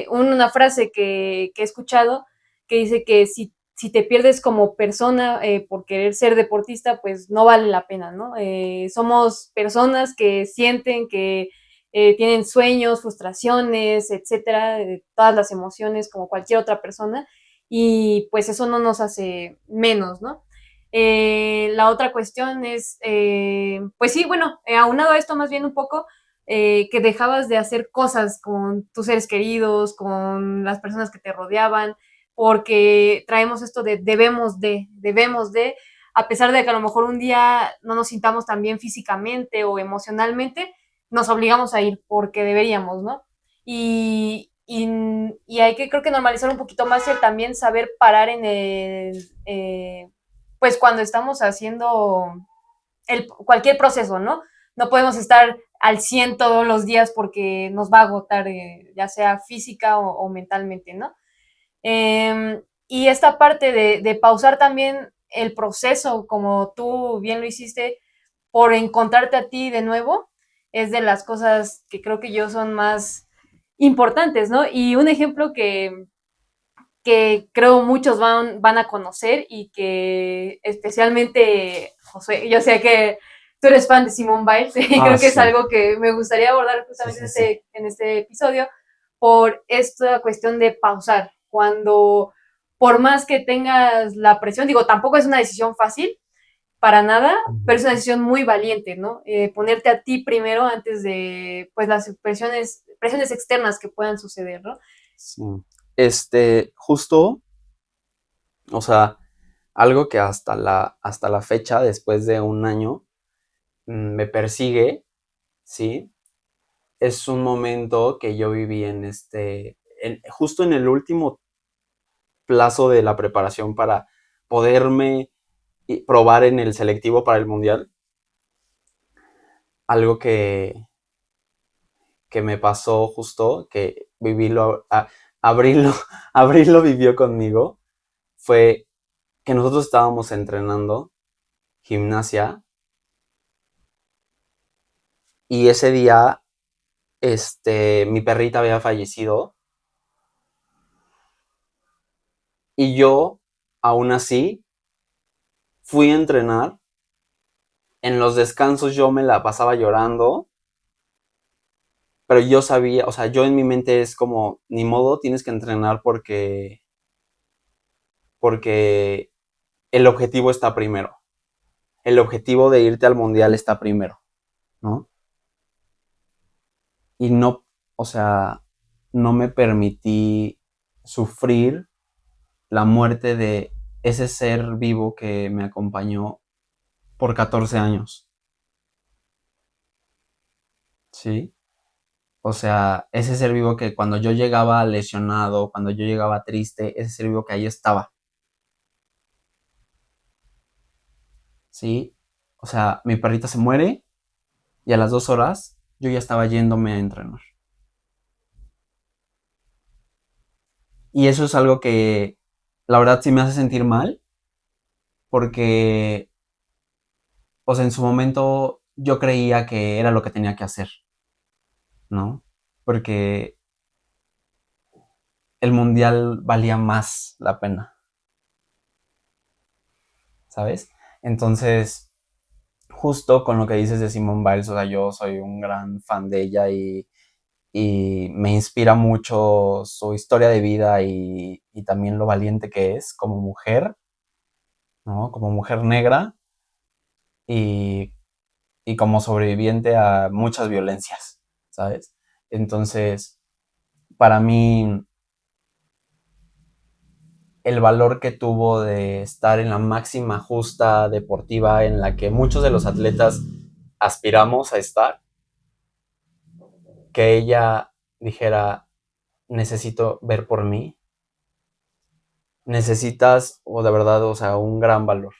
una frase que he escuchado que dice que si te pierdes como persona por querer ser deportista, pues no vale la pena, ¿no? Somos personas que sienten, que tienen sueños, frustraciones, etcétera, todas las emociones como cualquier otra persona, y pues eso no nos hace menos, ¿no? La otra cuestión es, pues sí, bueno, aunado a esto más bien un poco, que dejabas de hacer cosas con tus seres queridos, con las personas que te rodeaban, porque traemos esto de debemos de, a pesar de que a lo mejor un día no nos sintamos tan bien físicamente o emocionalmente, nos obligamos a ir porque deberíamos, ¿no? Y hay que, creo que normalizar un poquito más el también saber parar en pues cuando estamos haciendo cualquier proceso, ¿no? No podemos estar al 100 todos los días porque nos va a agotar, ya sea física o mentalmente, ¿no? Y esta parte de pausar también el proceso, como tú bien lo hiciste, por encontrarte a ti de nuevo, es de las cosas que creo que yo son más importantes, ¿no? Y un ejemplo que creo muchos van a conocer y que especialmente, Josué, yo sé que tú eres fan de Simone Biles y Ah, creo que es sí, algo que me gustaría abordar sí, justamente sí, sí. en este episodio por esta cuestión de pausar. Cuando, por más que tengas la presión, digo, tampoco es una decisión fácil, para nada, pero es una decisión muy valiente, ¿no? Ponerte a ti primero antes de, pues, las presiones externas que puedan suceder, ¿no? Sí. Justo, o sea, algo que hasta la fecha, después de un año, me persigue, ¿sí? Es un momento que yo viví justo en el último plazo de la preparación para poderme probar en el selectivo para el mundial. Algo que me pasó justo, que Abril Abril lo vivió conmigo, fue que nosotros estábamos entrenando gimnasia y ese día, mi perrita había fallecido y yo, aún así, fui a entrenar. En los descansos yo me la pasaba llorando, pero yo sabía, o sea, yo en mi mente es como, ni modo, tienes que entrenar porque el objetivo está primero. El objetivo de irte al mundial está primero, ¿no? Y no, o sea, no me permití sufrir la muerte de ese ser vivo que me acompañó por 14 años, ¿sí? O sea, ese ser vivo que cuando yo llegaba lesionado, cuando yo llegaba triste, ese ser vivo que ahí estaba, ¿sí? O sea, mi perrita se muere y a las 2 horas yo ya estaba yéndome a entrenar. Y eso es algo que la verdad sí me hace sentir mal porque, o sea, en su momento yo creía que era lo que tenía que hacer, ¿no? Porque el mundial valía más la pena, ¿sabes? Entonces, justo con lo que dices de Simone Biles, o sea, yo soy un gran fan de ella y me inspira mucho su historia de vida y también lo valiente que es como mujer, ¿no? Como mujer negra y, y como sobreviviente a muchas violencias, ¿sabes? Entonces, para mí, el valor que tuvo de estar en la máxima justa deportiva en la que muchos de los atletas aspiramos a estar, que ella dijera, necesito ver por mí, necesitas, o de verdad, o sea, un gran valor,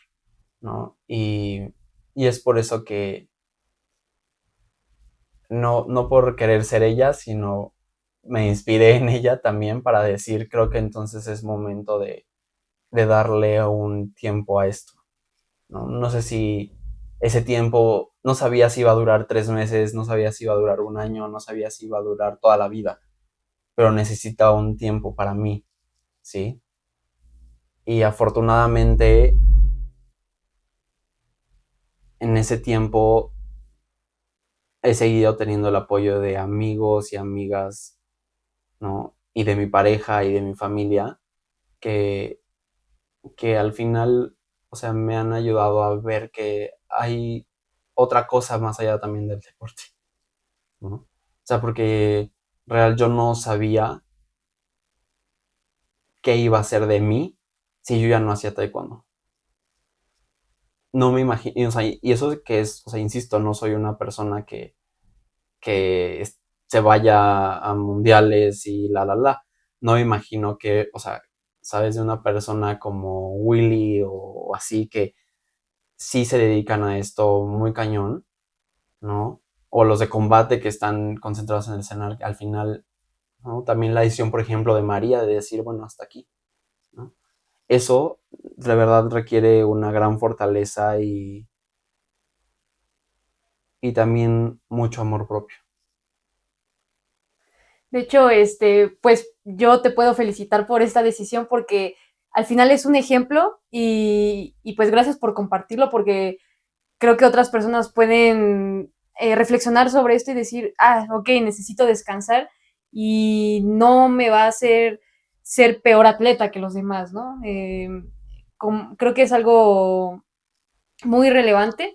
¿no? Y es por eso que no por querer ser ella, sino me inspiré en ella también para decir, creo que entonces es momento de darle un tiempo a esto, ¿no? No sé si ese tiempo, no sabía si iba a durar 3 meses, no sabía si iba a durar un año, no sabía si iba a durar toda la vida, pero necesitaba un tiempo para mí, ¿sí? Y afortunadamente en ese tiempo he seguido teniendo el apoyo de amigos y amigas, ¿no? Y de mi pareja y de mi familia, que, que al final, o sea, me han ayudado a ver que hay otra cosa más allá también del deporte, ¿no? O sea, porque real yo no sabía qué iba a ser de mí si yo ya no hacía taekwondo. no me imagino, o sea, y eso que es, o sea, insisto, no soy una persona que se vaya a mundiales y la. No me imagino que, o sea, sabes, de una persona como Willy o así que sí se dedican a esto muy cañón, ¿no? O los de combate que están concentrados en el escenario, al final, ¿no? También la decisión, por ejemplo, de María de decir, bueno, hasta aquí, ¿no? Eso de verdad requiere una gran fortaleza y también mucho amor propio. De hecho, pues yo te puedo felicitar por esta decisión porque al final es un ejemplo y pues gracias por compartirlo porque creo que otras personas pueden reflexionar sobre esto y decir, ok, necesito descansar y no me va a hacer ser peor atleta que los demás, ¿no? Creo que es algo muy relevante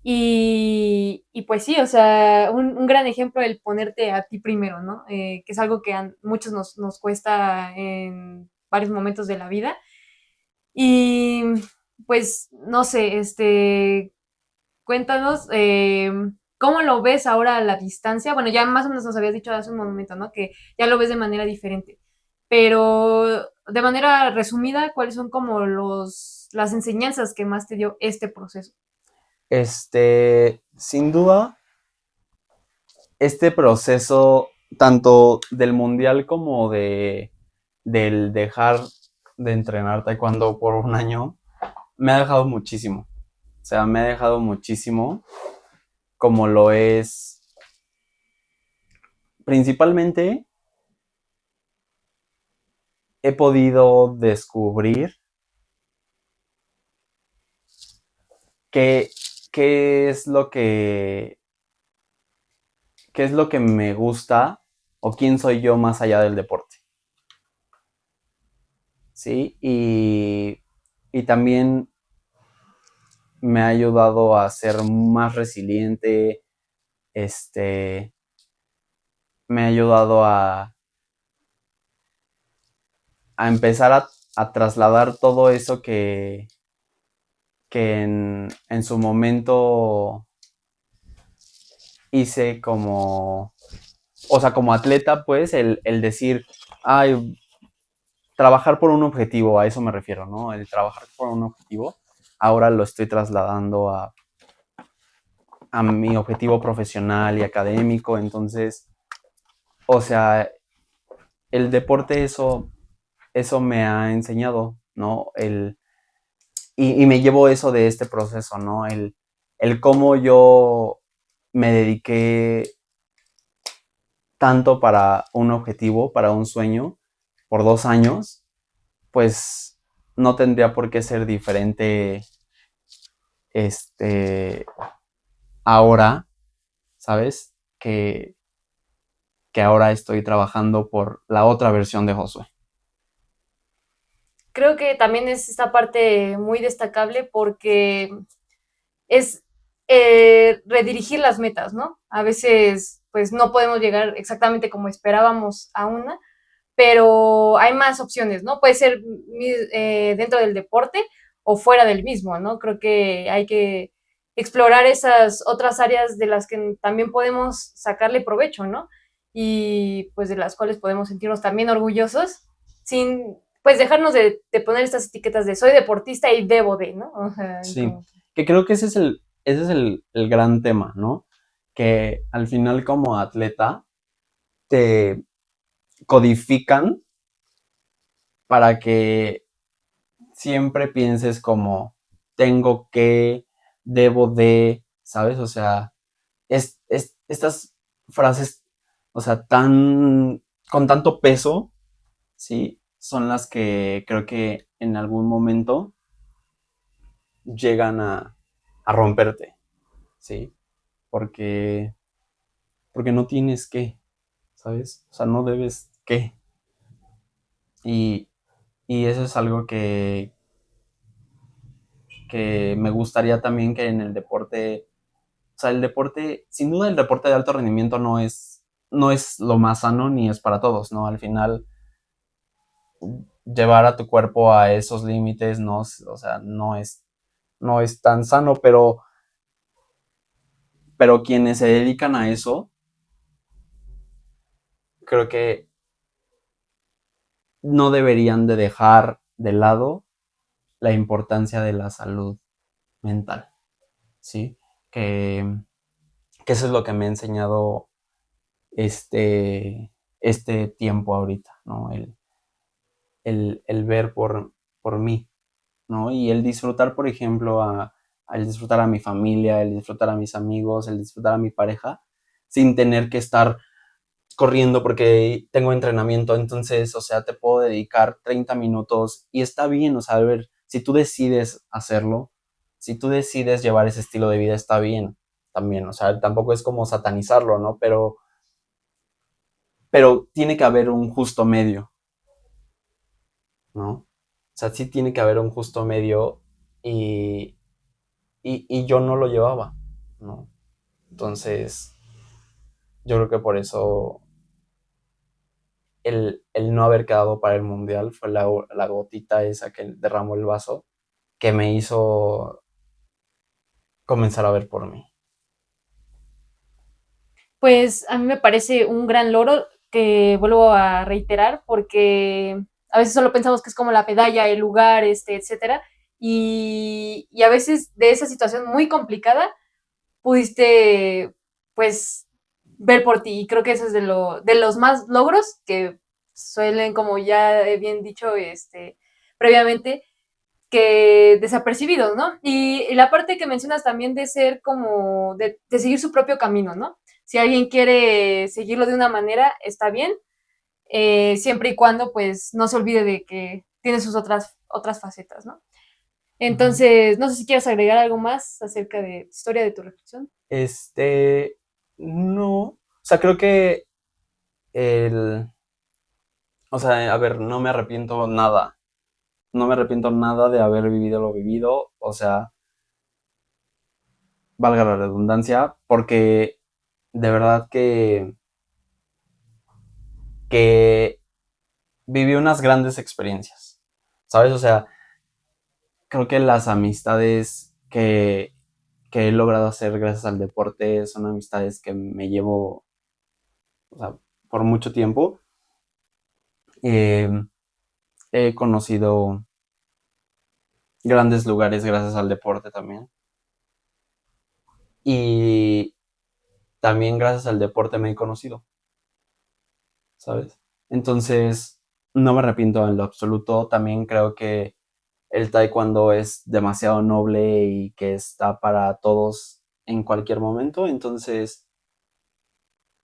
y pues sí, o sea, un gran ejemplo el ponerte a ti primero, ¿no? Que es algo que a muchos nos cuesta en varios momentos de la vida. Y pues, no sé, cuéntanos, ¿cómo lo ves ahora a la distancia? Bueno, ya más o menos nos habías dicho hace un momento, ¿no? Que ya lo ves de manera diferente. Pero de manera resumida, ¿cuáles son como las enseñanzas que más te dio este proceso? Sin duda, este proceso, tanto del mundial como del dejar de entrenar taekwondo por un año, me ha dejado muchísimo. O sea, me ha dejado muchísimo, como lo es principalmente he podido descubrir qué, qué es lo que qué es lo que me gusta o quién soy yo más allá del deporte. ¿Sí? Y también me ha ayudado a ser más resiliente, este, me ha ayudado a empezar a trasladar todo eso que en su momento hice como, o sea, como atleta, pues, el decir, ay, trabajar por un objetivo, a eso me refiero, ¿no? El trabajar por un objetivo, ahora lo estoy trasladando a mi objetivo profesional y académico, entonces, o sea, el deporte eso me ha enseñado, ¿no? Y me llevo eso de este proceso, ¿no? El cómo yo me dediqué tanto para un objetivo, para un sueño, por 2 años, pues no tendría por qué ser diferente este ahora, ¿sabes? Que ahora estoy trabajando por la otra versión de Josué. Creo que también es esta parte muy destacable porque es redirigir las metas, ¿no? A veces, pues no podemos llegar exactamente como esperábamos a una, pero hay más opciones, ¿no? Puede ser dentro del deporte o fuera del mismo, ¿no? Creo que hay que explorar esas otras áreas de las que también podemos sacarle provecho, ¿no? Y pues de las cuales podemos sentirnos también orgullosos sin pues dejarnos de poner estas etiquetas de soy deportista y debo de, ¿no? O sea, Sí, como que creo que ese es el gran tema, ¿no? Que al final como atleta te codifican para que siempre pienses como tengo que, debo de, ¿sabes? O sea, estas frases, o sea, con tanto peso, ¿sí? Son las que creo que en algún momento llegan a romperte, ¿sí? Porque, porque no tienes que, ¿sabes? O sea, no debes que. Y, y eso es algo que me gustaría también que en el deporte, o sea, el deporte, sin duda el deporte de alto rendimiento no es lo más sano ni es para todos, ¿no? Al final, llevar a tu cuerpo a esos límites, no, o sea, no es no es tan sano, pero quienes se dedican a eso, creo que no deberían de dejar de lado la importancia de la salud mental, ¿sí? Que, que eso es lo que me ha enseñado este, este tiempo ahorita, ¿no? El ver por mí, ¿no? Y el disfrutar, por ejemplo, el disfrutar a mi familia, el disfrutar a mis amigos, el disfrutar a mi pareja, sin tener que estar corriendo porque tengo entrenamiento, entonces, o sea, te puedo dedicar 30 minutos y está bien, o sea, a ver, si tú decides hacerlo, si tú decides llevar ese estilo de vida, está bien también, o sea, tampoco es como satanizarlo, ¿no? Pero tiene que haber un justo medio, ¿no? O sea, sí tiene que haber un justo medio y, y yo no lo llevaba, ¿no? Entonces, yo creo que por eso el no haber quedado para el mundial fue la gotita esa que derramó el vaso que me hizo comenzar a ver por mí. Pues a mí me parece un gran logro que vuelvo a reiterar porque a veces solo pensamos que es como la medalla, el lugar, etcétera. Y a veces de esa situación muy complicada pudiste, pues, ver por ti. Y creo que eso es de los más logros que suelen, como ya he bien dicho previamente, que desapercibidos, ¿no? Y la parte que mencionas también de ser como, de seguir su propio camino, ¿no? Si alguien quiere seguirlo de una manera, está bien, siempre y cuando pues no se olvide de que tiene sus otras facetas, ¿no? Entonces, no sé si quieres agregar algo más acerca de tu historia, de tu reflexión. Este, no, o sea, creo que el, o sea, a ver, no me arrepiento nada, no me arrepiento nada de haber vivido lo vivido, o sea, valga la redundancia, porque de verdad que viví unas grandes experiencias, ¿sabes? O sea, creo que las amistades que he logrado hacer gracias al deporte son amistades que me llevo, o sea, por mucho tiempo. Eh, He conocido grandes lugares gracias al deporte también. Y también gracias al deporte me he conocido, ¿sabes? Entonces, no me arrepiento en lo absoluto. También creo que el taekwondo es demasiado noble y que está para todos en cualquier momento. Entonces,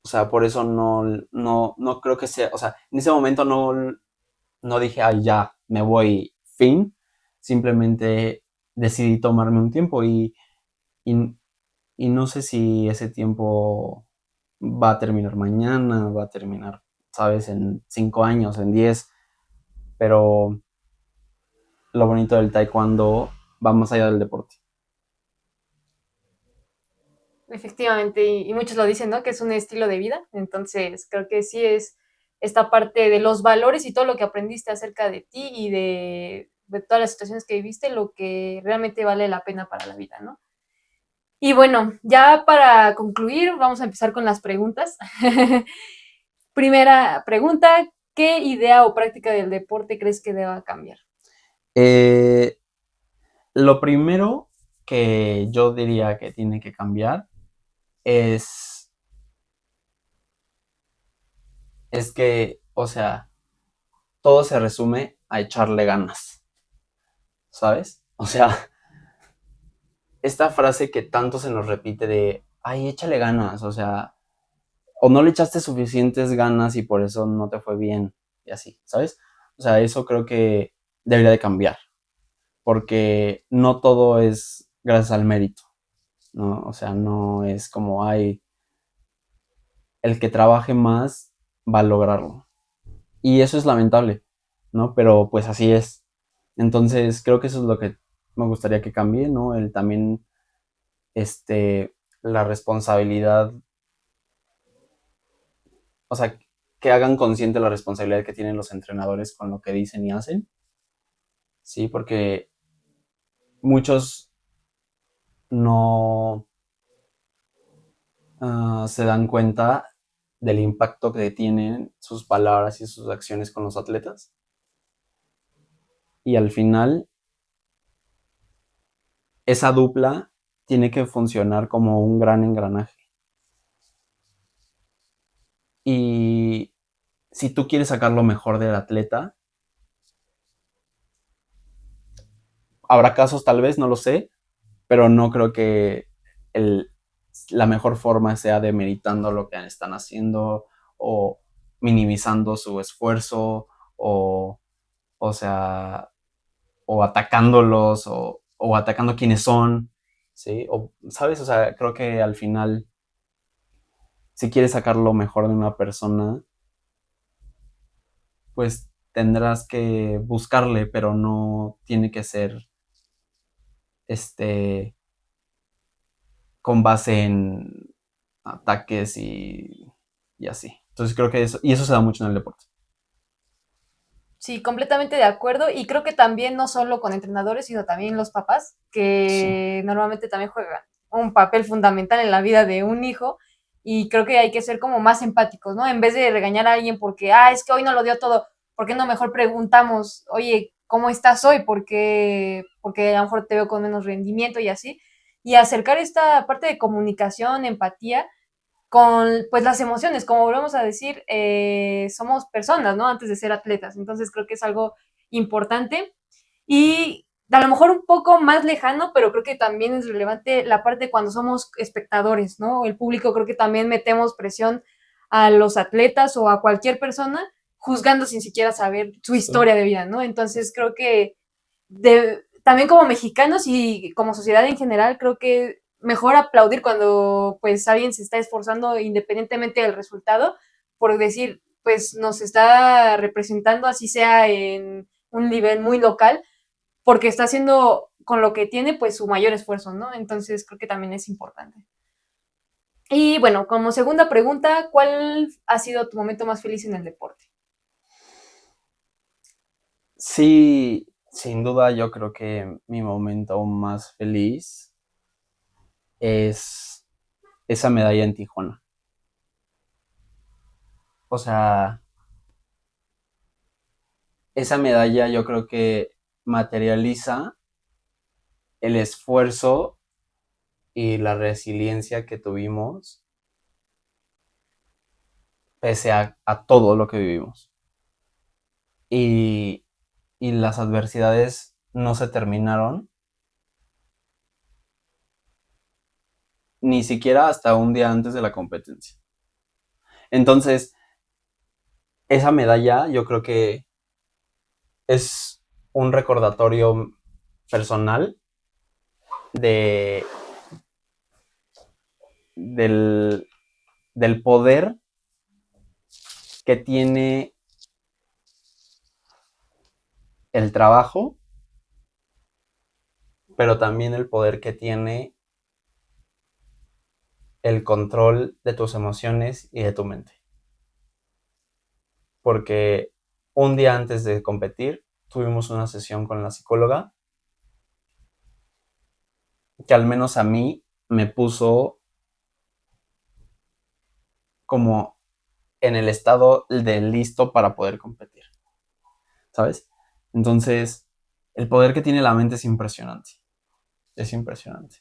o sea, por eso no creo que sea, o sea, en ese momento no dije, ay, ya, me voy, fin. Simplemente decidí tomarme un tiempo y, y no sé si ese tiempo va a terminar mañana, va a terminar, sabes, en 5 años, en 10, pero lo bonito del taekwondo va más allá del deporte. Efectivamente, y muchos lo dicen, ¿no? Que es un estilo de vida. Entonces, creo que sí es esta parte de los valores y todo lo que aprendiste acerca de ti y de todas las situaciones que viviste, lo que realmente vale la pena para la vida, ¿no? Y bueno, ya para concluir, vamos a empezar con las preguntas. Primera pregunta, ¿qué idea o práctica del deporte crees que deba cambiar? Eh, lo primero que yo diría que tiene que cambiar es, es que, o sea, todo se resume a echarle ganas, ¿sabes? O sea, esta frase que tanto se nos repite de, ay, échale ganas, o sea, o no le echaste suficientes ganas y por eso no te fue bien y así, ¿sabes? O sea, eso creo que debería de cambiar, porque no todo es gracias al mérito, ¿no? O sea, no es como, ay, el que trabaje más va a lograrlo. Y eso es lamentable, ¿no? Pero pues así es. Entonces, creo que eso es lo que me gustaría que cambie, ¿no? El también, este, la responsabilidad, o sea, que hagan consciente la responsabilidad que tienen los entrenadores con lo que dicen y hacen, ¿sí? Porque muchos, no se dan cuenta del impacto que tienen sus palabras y sus acciones con los atletas. Y al final, esa dupla tiene que funcionar como un gran engranaje. Y si tú quieres sacar lo mejor del atleta, habrá casos tal vez, no lo sé, pero no creo que el, la mejor forma sea demeritando lo que están haciendo o minimizando su esfuerzo o sea, o atacándolos o atacando quienes son, ¿sí? O, ¿sabes? O sea, creo que al final, si quieres sacar lo mejor de una persona, pues tendrás que buscarle, pero no tiene que ser este con base en ataques y así. Entonces creo que eso, y eso se da mucho en el deporte. Sí, completamente de acuerdo. Y creo que también no solo con entrenadores, sino también los papás, Sí, que normalmente también juegan un papel fundamental en la vida de un hijo. Y creo que hay que ser como más empáticos, ¿no? En vez de regañar a alguien porque, es que hoy no lo dio todo, ¿por qué no mejor preguntamos, oye, ¿cómo estás hoy? Porque a lo mejor te veo con menos rendimiento y así. Y acercar esta parte de comunicación, empatía, con pues las emociones, como volvemos a decir, somos personas, ¿no? Antes de ser atletas, entonces creo que es algo importante y a lo mejor un poco más lejano, pero creo que también es relevante la parte cuando somos espectadores, ¿no? El público creo que también metemos presión a los atletas o a cualquier persona juzgando sin siquiera saber su sí. historia de vida, ¿no? Entonces creo que también como mexicanos y como sociedad en general, creo que mejor aplaudir cuando pues alguien se está esforzando independientemente del resultado, por decir, pues nos está representando, así sea en un nivel muy local, porque está haciendo con lo que tiene pues su mayor esfuerzo, ¿no? Entonces creo que también es importante. Y bueno, como segunda pregunta, ¿cuál ha sido tu momento más feliz en el deporte? Sí, sin duda yo creo que mi momento más feliz es esa medalla en Tijuana. O sea, esa medalla yo creo que materializa el esfuerzo y la resiliencia que tuvimos pese a todo lo que vivimos. Y, y las adversidades no se terminaron ni siquiera hasta un día antes de la competencia. Entonces, esa medalla yo creo que es un recordatorio personal de, del, del poder que tiene el trabajo, pero también el poder que tiene el control de tus emociones y de tu mente. Porque un día antes de competir tuvimos una sesión con la psicóloga que al menos a mí me puso como en el estado de listo para poder competir, ¿sabes? Entonces, el poder que tiene la mente es impresionante, es impresionante.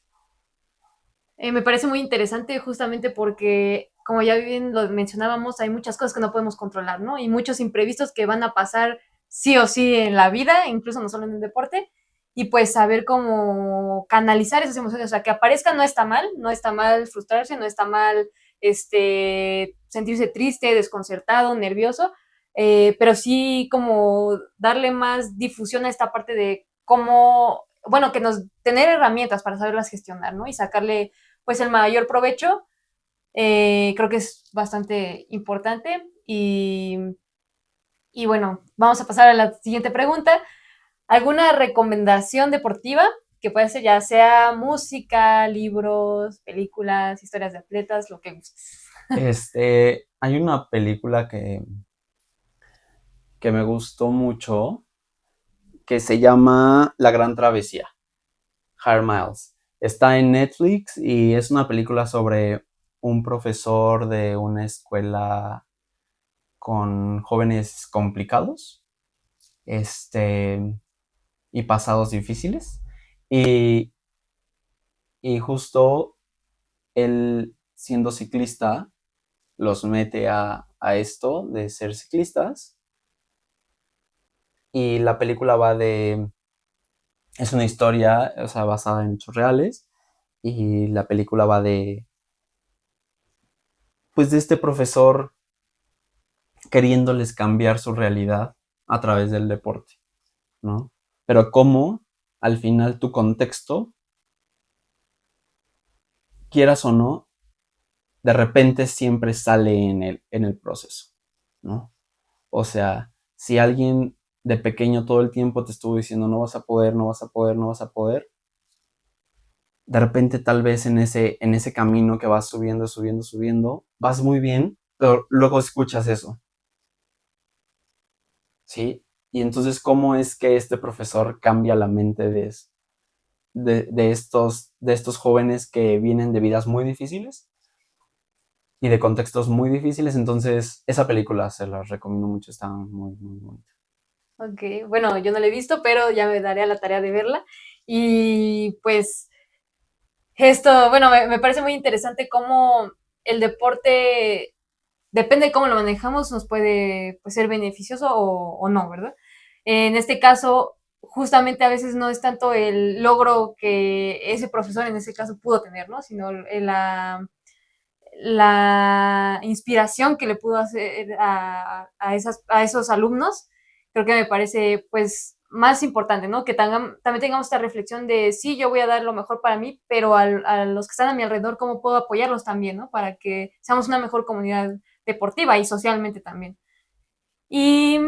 Me parece muy interesante justamente porque, como ya bien lo mencionábamos, hay muchas cosas que no podemos controlar, ¿no? Y muchos imprevistos que van a pasar sí o sí en la vida, incluso no solo en el deporte, y pues saber cómo canalizar esas emociones, o sea, que aparezcan no está mal, no está mal frustrarse, no está mal sentirse triste, desconcertado, nervioso, pero sí como darle más difusión a esta parte de cómo, bueno, que nos tener herramientas para saberlas gestionar, ¿no? Y sacarle pues el mayor provecho. Creo que es bastante importante. Y bueno, vamos a pasar a la siguiente pregunta. ¿Alguna recomendación deportiva que puede ser ya sea música, libros, películas, historias de atletas, lo que gustes? Hay una película que me gustó mucho que se llama La Gran Travesía, Hard Miles. Está en Netflix y es una película sobre un profesor de una escuela con jóvenes complicados, y pasados difíciles. Y, y justo él, siendo ciclista, los mete a esto de ser ciclistas. Y la película va de... Es una historia, o sea, basada en hechos reales. Y la película va de... Pues de este profesor queriéndoles cambiar su realidad a través del deporte, ¿no? Pero cómo, al final, tu contexto, quieras o no, de repente siempre sale en el proceso, ¿no? O sea, si alguien de pequeño todo el tiempo te estuvo diciendo no vas a poder, no vas a poder, no vas a poder, de repente tal vez en ese camino que vas subiendo, subiendo, subiendo, vas muy bien, pero luego escuchas eso, ¿sí? Y entonces, ¿cómo es que este profesor cambia la mente de estos jóvenes que vienen de vidas muy difíciles y de contextos muy difíciles? Entonces, esa película se la recomiendo mucho, está muy, muy bonita. Ok, bueno, yo no la he visto, pero ya me daré a la tarea de verla. Y pues esto, bueno, me parece muy interesante cómo el deporte, depende de cómo lo manejamos, nos puede pues, ser beneficioso o no, ¿verdad? En este caso, justamente a veces no es tanto el logro que ese profesor en ese caso pudo tener, ¿no? Sino la inspiración que le pudo hacer a esos alumnos, creo que me parece pues más importante, ¿no? Que también tengamos esta reflexión de sí, yo voy a dar lo mejor para mí, pero a los que están a mi alrededor, ¿cómo puedo apoyarlos también, ¿no? Para que seamos una mejor comunidad deportiva y socialmente también. Y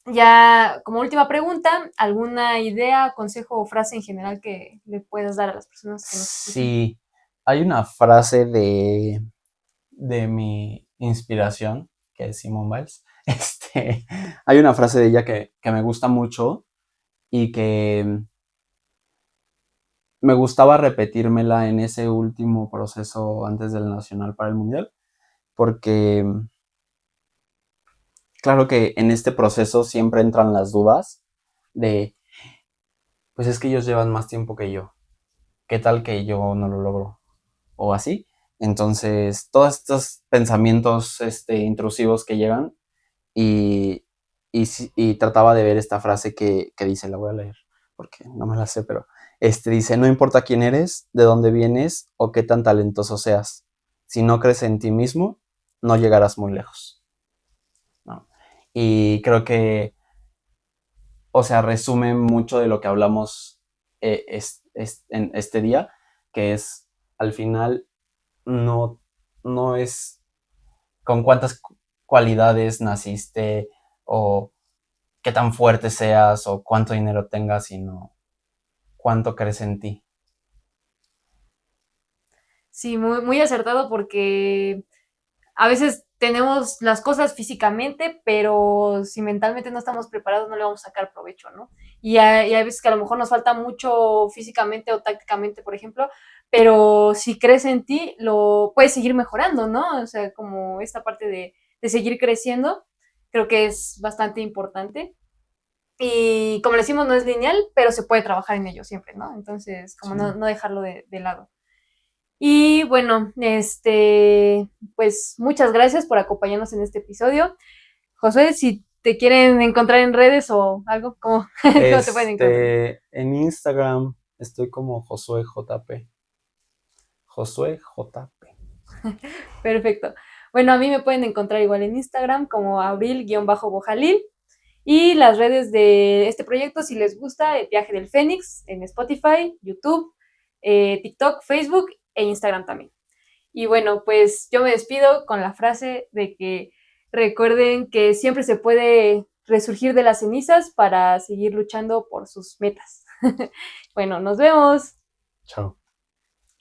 ya como última pregunta, ¿alguna idea, consejo o frase en general que le puedas dar a las personas que nos escuchan? Sí, hay una frase de mi inspiración, que es Simone Biles. Hay una frase de ella que me gusta mucho y que me gustaba repetírmela en ese último proceso antes del Nacional para el Mundial, porque claro que en este proceso siempre entran las dudas de, pues es que ellos llevan más tiempo que yo, ¿qué tal que yo no lo logro? O así. Entonces, todos estos pensamientos intrusivos que llegan y, y trataba de ver esta frase que dice, la voy a leer porque no me la sé, pero dice, no importa quién eres, de dónde vienes o qué tan talentoso seas, si no crees en ti mismo, no llegarás muy lejos, ¿no? Y creo que, o sea, resume mucho de lo que hablamos en este día, que es, al final, no, no es con cuántas cualidades naciste o qué tan fuerte seas o cuánto dinero tengas, sino cuánto crees en ti. Sí, muy, muy acertado porque a veces tenemos las cosas físicamente, pero si mentalmente no estamos preparados no le vamos a sacar provecho, ¿no? Y hay veces que a lo mejor nos falta mucho físicamente o tácticamente, por ejemplo, pero si crees en ti, lo puedes seguir mejorando, ¿no? O sea, como esta parte de seguir creciendo, creo que es bastante importante. Y como le decimos, no es lineal, pero se puede trabajar en ello siempre, ¿no? Entonces, como no, Sí. no dejarlo de lado. Y bueno, pues muchas gracias por acompañarnos en este episodio. Josué, si te quieren encontrar en redes o algo, ¿cómo te pueden encontrar? En Instagram estoy como Josué JP. Josué JP. Perfecto. Bueno, a mí me pueden encontrar igual en Instagram como abril-bojalil y las redes de este proyecto, si les gusta, el Viaje del Fénix en Spotify, YouTube, TikTok, Facebook e Instagram también. Y bueno, pues yo me despido con la frase de que recuerden que siempre se puede resurgir de las cenizas para seguir luchando por sus metas. Bueno, nos vemos. Chao.